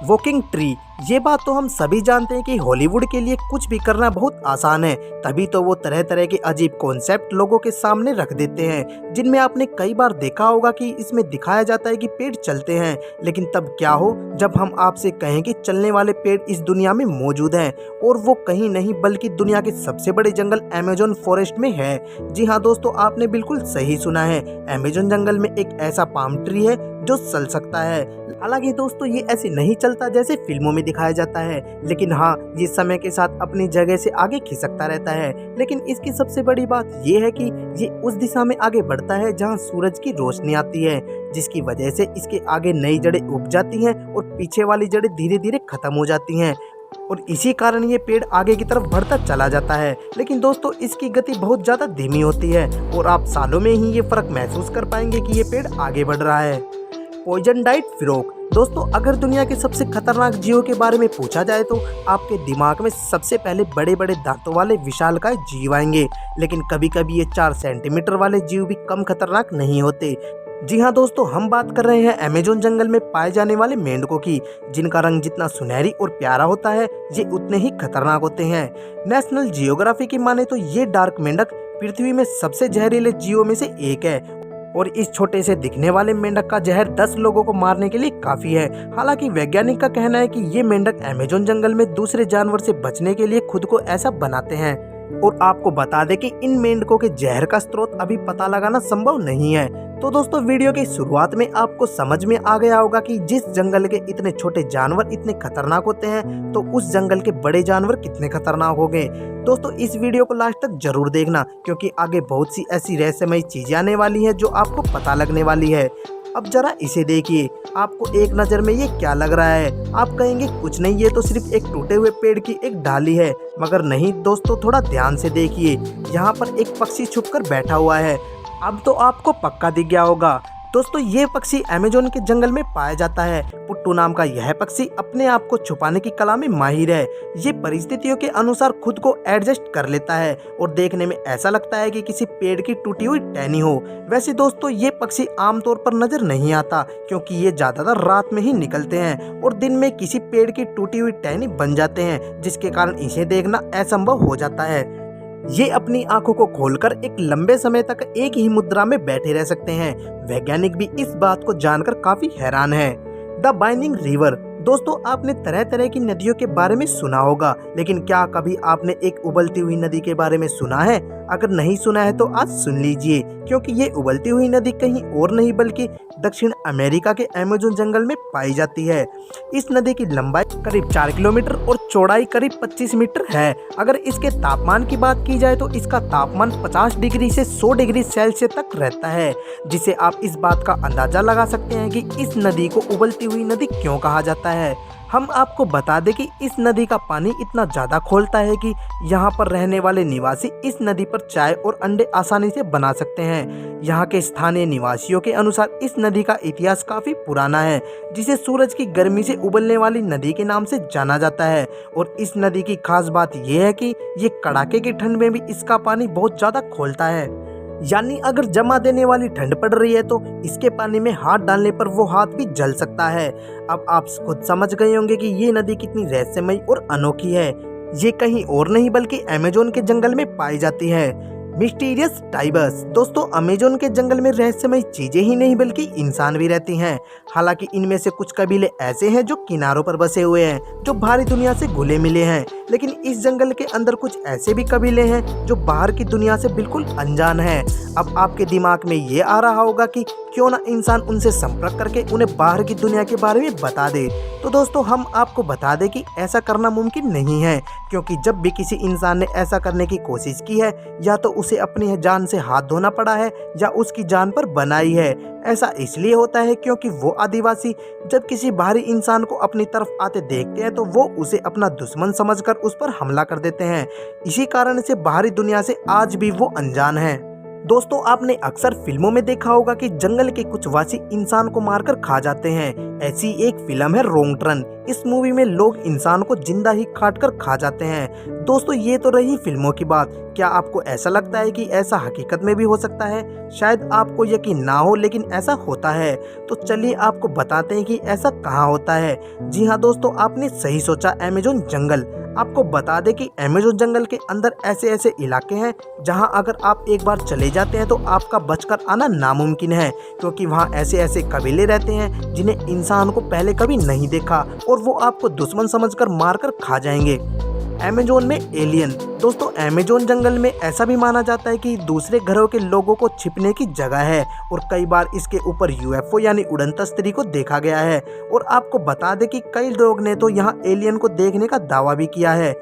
वॉकिंग ट्री, ये बात तो हम सभी जानते हैं कि हॉलीवुड के लिए कुछ भी करना बहुत आसान है, तभी तो वो तरह तरह के अजीब कॉन्सेप्ट लोगों के सामने रख देते हैं, जिनमें आपने कई बार देखा होगा कि इसमें दिखाया जाता है कि पेड़ चलते हैं, लेकिन तब क्या हो जब हम आपसे कहें कि चलने वाले पेड़ इस दुनिया में मौजूद हैं और वो कहीं नहीं बल्कि दुनिया के सबसे बड़े जंगल अमेज़न फॉरेस्ट में है। जी हाँ दोस्तों, आपने बिल्कुल सही सुना है, अमेज़न जंगल में एक ऐसा पाम ट्री है जो चल सकता है। हालांकि दोस्तों ये ऐसे नहीं चलता जैसे फिल्मों में दिखाया जाता है, लेकिन हाँ ये समय के साथ अपनी जगह से आगे खिसकता रहता है। लेकिन इसकी सबसे बड़ी बात ये है कि ये उस दिशा में आगे बढ़ता है जहाँ सूरज की रोशनी आती है, जिसकी वजह से इसके आगे नई जड़ें उग जाती हैं और पीछे वाली जड़ें धीरे धीरे खत्म हो जाती हैं और इसी कारण ये पेड़ आगे की तरफ बढ़ता चला जाता है। लेकिन दोस्तों इसकी गति बहुत ज़्यादा धीमी होती है और आप सालों में ही ये फर्क महसूस कर पाएंगे कि ये पेड़ आगे बढ़ रहा है। पॉइजन डाइट फ्रॉग, दोस्तों अगर दुनिया के सबसे खतरनाक जीवों के बारे में पूछा जाए तो आपके दिमाग में सबसे पहले बड़े बड़े दांतों वाले विशालकाय जीव आएंगे, लेकिन कभी कभी ये 4 सेंटीमीटर वाले जीव भी कम खतरनाक नहीं होते। जी हाँ दोस्तों, हम बात कर रहे हैं अमेज़न जंगल में पाए जाने वाले मेंढकों की, जिनका रंग जितना सुनहरी और प्यारा होता है ये उतने ही खतरनाक होते हैं। नेशनल जियोग्राफी की माने तो ये डार्क मेंढक पृथ्वी में सबसे जहरीले जीवों में से एक है और इस छोटे से दिखने वाले मेंढक का जहर 10 लोगों को मारने के लिए काफी है। हालांकि वैज्ञानिक का कहना है कि ये मेंढक अमेज़न जंगल में दूसरे जानवर से बचने के लिए खुद को ऐसा बनाते हैं। और आपको बता दें कि इन मेंढकों के जहर का स्रोत अभी पता लगाना संभव नहीं है। तो दोस्तों वीडियो की शुरुआत में आपको समझ में आ गया होगा कि जिस जंगल के इतने छोटे जानवर इतने खतरनाक होते हैं तो उस जंगल के बड़े जानवर कितने खतरनाक हो गए। दोस्तों इस वीडियो को लास्ट तक जरूर देखना, क्योंकि आगे बहुत सी ऐसी रहस्यमयी चीजें आने वाली हैं जो आपको पता लगने वाली है। अब जरा इसे देखिए, आपको एक नज़र में ये क्या लग रहा है? आप कहेंगे कुछ नहीं, ये तो सिर्फ एक टूटे हुए पेड़ की एक डाली है, मगर नहीं दोस्तों, थोड़ा ध्यान से देखिए, यहाँ पर एक पक्षी छुपकर बैठा हुआ है। अब तो आपको पक्का दिख गया होगा दोस्तों, ये पक्षी अमेज़न के जंगल में पाया जाता है। पुट्टू नाम का यह पक्षी अपने आप को छुपाने की कला में माहिर है। ये परिस्थितियों के अनुसार खुद को एडजस्ट कर लेता है और देखने में ऐसा लगता है कि किसी पेड़ की टूटी हुई टहनी हो। वैसे दोस्तों ये पक्षी आमतौर पर नजर नहीं आता, क्योंकि ये ज्यादातर रात में ही निकलते हैं और दिन में किसी पेड़ की टूटी हुई टहनी बन जाते हैं, जिसके कारण इसे देखना असंभव हो जाता है। ये अपनी आंखों को खोलकर एक लंबे समय तक एक ही मुद्रा में बैठे रह सकते हैं। वैज्ञानिक भी इस बात को जानकर काफी हैरान है। द बाइनिंग रिवर, दोस्तों आपने तरह तरह की नदियों के बारे में सुना होगा, लेकिन क्या कभी आपने एक उबलती हुई नदी के बारे में सुना है? अगर नहीं सुना है तो आज सुन लीजिए, क्योंकि ये उबलती हुई नदी कहीं और नहीं बल्कि दक्षिण अमेरिका के अमेज़न जंगल में पाई जाती है। इस नदी की लंबाई करीब 4 किलोमीटर और चौड़ाई करीब 25 मीटर है। अगर इसके तापमान की बात की जाए तो इसका तापमान 50 डिग्री से 100 डिग्री सेल्सियस तक रहता है, जिसे आप इस बात का अंदाजा लगा सकते हैं कि इस नदी को उबलती हुई नदी क्यों कहा जाता है। हम आपको बता दें कि इस नदी का पानी इतना ज़्यादा खौलता है कि यहाँ पर रहने वाले निवासी इस नदी पर चाय और अंडे आसानी से बना सकते हैं। यहाँ के स्थानीय निवासियों के अनुसार इस नदी का इतिहास काफ़ी पुराना है, जिसे सूरज की गर्मी से उबलने वाली नदी के नाम से जाना जाता है। और इस नदी की खास बात यह है कि ये कड़ाके की ठंड में भी इसका पानी बहुत ज़्यादा खौलता है। यानी अगर जमा देने वाली ठंड पड़ रही है तो इसके पानी में हाथ डालने पर वो हाथ भी जल सकता है। अब आप खुद समझ गए होंगे कि ये नदी कितनी रहस्यमयी और अनोखी है। ये कहीं और नहीं बल्कि अमेज़न के जंगल में पाई जाती है। Mysterious tigers. दोस्तों अमेजोन के जंगल में रहस्यमय चीजें ही नहीं बल्कि इंसान भी रहती हैं। हालांकि इनमें से कुछ कबीले ऐसे हैं जो किनारों पर बसे हुए हैं, जो बाहरी दुनिया से घुले मिले हैं, लेकिन इस जंगल के अंदर कुछ ऐसे भी कबीले हैं जो बाहर की दुनिया से बिल्कुल अनजान हैं। अब आपके दिमाग में ये आ रहा होगा कि क्यों ना इंसान उनसे संपर्क करके उन्हें बाहर की दुनिया के बारे में बता दे। तो दोस्तों हम आपको बता दें कि ऐसा करना मुमकिन नहीं है, क्योंकि जब भी किसी इंसान ने ऐसा करने की कोशिश की है या तो उसे अपनी जान से हाथ धोना पड़ा है या उसकी जान पर बनाई है। ऐसा इसलिए होता है क्योंकि वो आदिवासी जब किसी बाहरी इंसान को अपनी तरफ आते देखते हैं तो वो उसे अपना दुश्मन समझकर उस पर हमला कर देते हैं। इसी कारण से बाहरी दुनिया से आज भी वो अनजान है। दोस्तों आपने अक्सर फिल्मों में देखा होगा कि जंगल के कुछ वासी इंसान को मारकर खा जाते हैं। ऐसी एक फिल्म है रोंग टर्न। इस मूवी में लोग इंसान को जिंदा ही काट कर खा जाते हैं। दोस्तों ये तो रही फिल्मों की बात। क्या आपको ऐसा लगता है कि ऐसा हकीकत में भी हो सकता है? शायद आपको यकीन ना हो, लेकिन ऐसा होता है। तो चलिए आपको बताते हैं कि ऐसा कहाँ होता है। जी हाँ दोस्तों, आपने सही सोचा, अमेजोन जंगल। आपको बता दें कि अमेजोन जंगल के अंदर ऐसे ऐसे इलाके हैं जहां अगर आप एक बार चले जाते हैं तो आपका बचकर आना नामुमकिन है, क्योंकि वहां ऐसे ऐसे कबीले रहते हैं जिन्हें इंसान को पहले कभी नहीं देखा और वो आपको दुश्मन समझकर मारकर खा जाएंगे। अमेजोन में एलियन। दोस्तों अमेजोन जंगल में ऐसा भी माना जाता है कि दूसरे ग्रहों के लोगों को छिपने की जगह है और कई बार इसके ऊपर यूएफओ यानी उड़न तस्तरी को देखा गया है। और आपको बता दें कि कई लोग ने तो यहाँ एलियन को देखने का दावा भी किया है।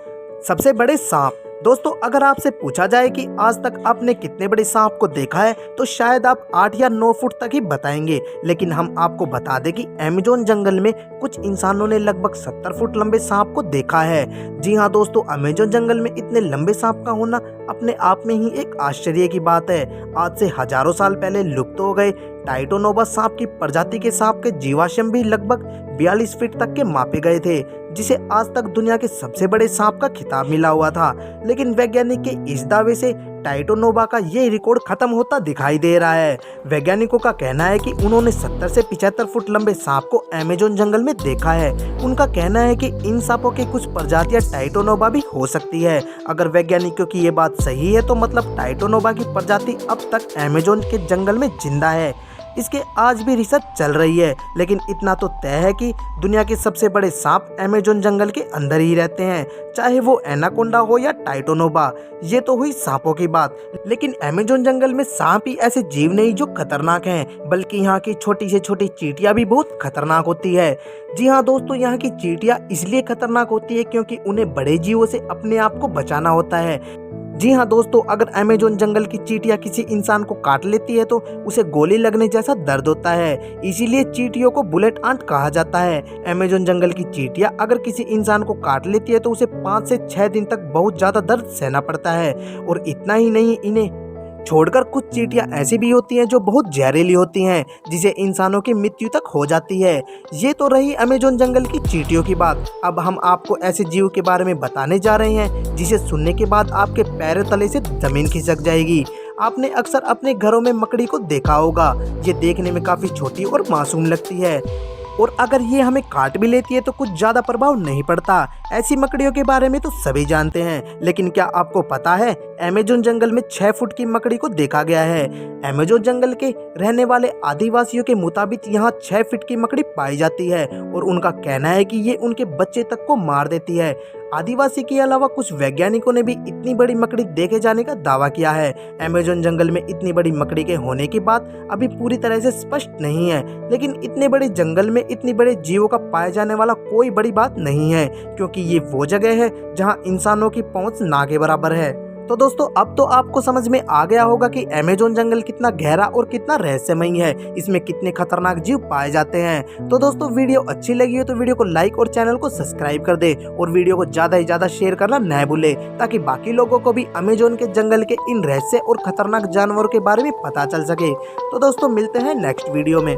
सबसे बड़े सांप। दोस्तों अगर आपसे पूछा जाए कि आज तक आपने कितने बड़े सांप को देखा है तो शायद आप 8 या 9 फुट तक ही बताएंगे, लेकिन हम आपको बता दें कि अमेजोन जंगल में कुछ इंसानों ने लगभग 70 फुट लंबे सांप को देखा है। जी हाँ दोस्तों, अमेजोन जंगल में इतने लंबे सांप का होना अपने आप में ही एक आश्चर्य की बात है। आज से हजारों साल पहले लुप्त हो गए टाइटोनोबा सांप की प्रजाति के सांप के जीवाश्म भी लगभग 42 फीट तक के मापे गए थे, जिसे आज तक दुनिया के सबसे बड़े सांप का खिताब मिला हुआ था। लेकिन वैज्ञानिक के इस दावे से टाइटोनोबा का ये रिकॉर्ड खत्म होता दिखाई दे रहा है। वैज्ञानिकों का कहना है कि उन्होंने 70 से 75 फुट लंबे सांप को अमेजोन जंगल में देखा है। उनका कहना है कि इन सांपों की कुछ प्रजातियां टाइटोनोबा भी हो सकती है। अगर वैज्ञानिकों की ये बात सही है तो मतलब टाइटोनोबा की प्रजाति अब तक अमेजोन के जंगल में जिंदा है। इसके आज भी रिसर्च चल रही है, लेकिन इतना तो तय है कि दुनिया के सबसे बड़े सांप अमेजोन जंगल के अंदर ही रहते हैं, चाहे वो एनाकोंडा हो या टाइटोनोबा। ये तो हुई सांपों की बात, लेकिन अमेजोन जंगल में सांप ही ऐसे जीव नहीं जो खतरनाक हैं, बल्कि यहाँ की छोटी से छोटी चींटियां भी बहुत खतरनाक होती है। जी हाँ दोस्तों, यहाँ की चींटियां इसलिए खतरनाक होती है क्योंकि उन्हें बड़े जीवों से अपने आप को बचाना होता है। जी हाँ दोस्तों, अगर अमेजोन जंगल की चींटियां किसी इंसान को काट लेती है तो उसे गोली लगने जैसा दर्द होता है। इसीलिए चींटियों को बुलेट आंट कहा जाता है। अमेजोन जंगल की चींटियां अगर किसी इंसान को काट लेती है तो उसे 5 से 6 दिन तक बहुत ज्यादा दर्द सहना पड़ता है। और इतना ही नहीं, इन्हें छोड़कर कुछ चींटियां ऐसी भी होती हैं जो बहुत जहरीली होती हैं, जिसे इंसानों की मृत्यु तक हो जाती है। ये तो रही अमेजोन जंगल की चींटियों की बात। अब हम आपको ऐसे जीव के बारे में बताने जा रहे हैं जिसे सुनने के बाद आपके पैरों तले से जमीन खिसक जाएगी। आपने अक्सर अपने घरों में मकड़ी को देखा होगा। ये देखने में काफी छोटी और मासूम लगती है, और अगर ये हमें काट भी लेती है तो कुछ ज़्यादा प्रभाव नहीं पड़ता। ऐसी मकड़ियों के बारे में तो सभी जानते हैं, लेकिन क्या आपको पता है अमेजोन जंगल में 6 फुट की मकड़ी को देखा गया है। अमेजोन जंगल के रहने वाले आदिवासियों के मुताबिक यहाँ 6 फीट की मकड़ी पाई जाती है और उनका कहना है कि ये उनके बच्चे तक को मार देती है। आदिवासी के अलावा कुछ वैज्ञानिकों ने भी इतनी बड़ी मकड़ी देखे जाने का दावा किया है। अमेजोन जंगल में इतनी बड़ी मकड़ी के होने की बात अभी पूरी तरह से स्पष्ट नहीं है, लेकिन इतने बड़े जंगल में इतनी बड़े जीवों का पाया जाने वाला कोई बड़ी बात नहीं है, क्योंकि ये वो जगह है जहां इंसानों की पहुंच ना के बराबर है। तो दोस्तों अब तो आपको समझ में आ गया होगा कि अमेजोन जंगल कितना गहरा और कितना रहस्यमयी है, इसमें कितने खतरनाक जीव पाए जाते हैं। तो दोस्तों वीडियो अच्छी लगी हो तो वीडियो को लाइक और चैनल को सब्सक्राइब कर दे और वीडियो को ज्यादा से ज्यादा शेयर करना न भूले, ताकि बाकी लोगों को भी अमेजोन के जंगल के इन रहस्य और खतरनाक जानवरों के बारे में पता चल सके। तो दोस्तों मिलते हैं नेक्स्ट वीडियो में।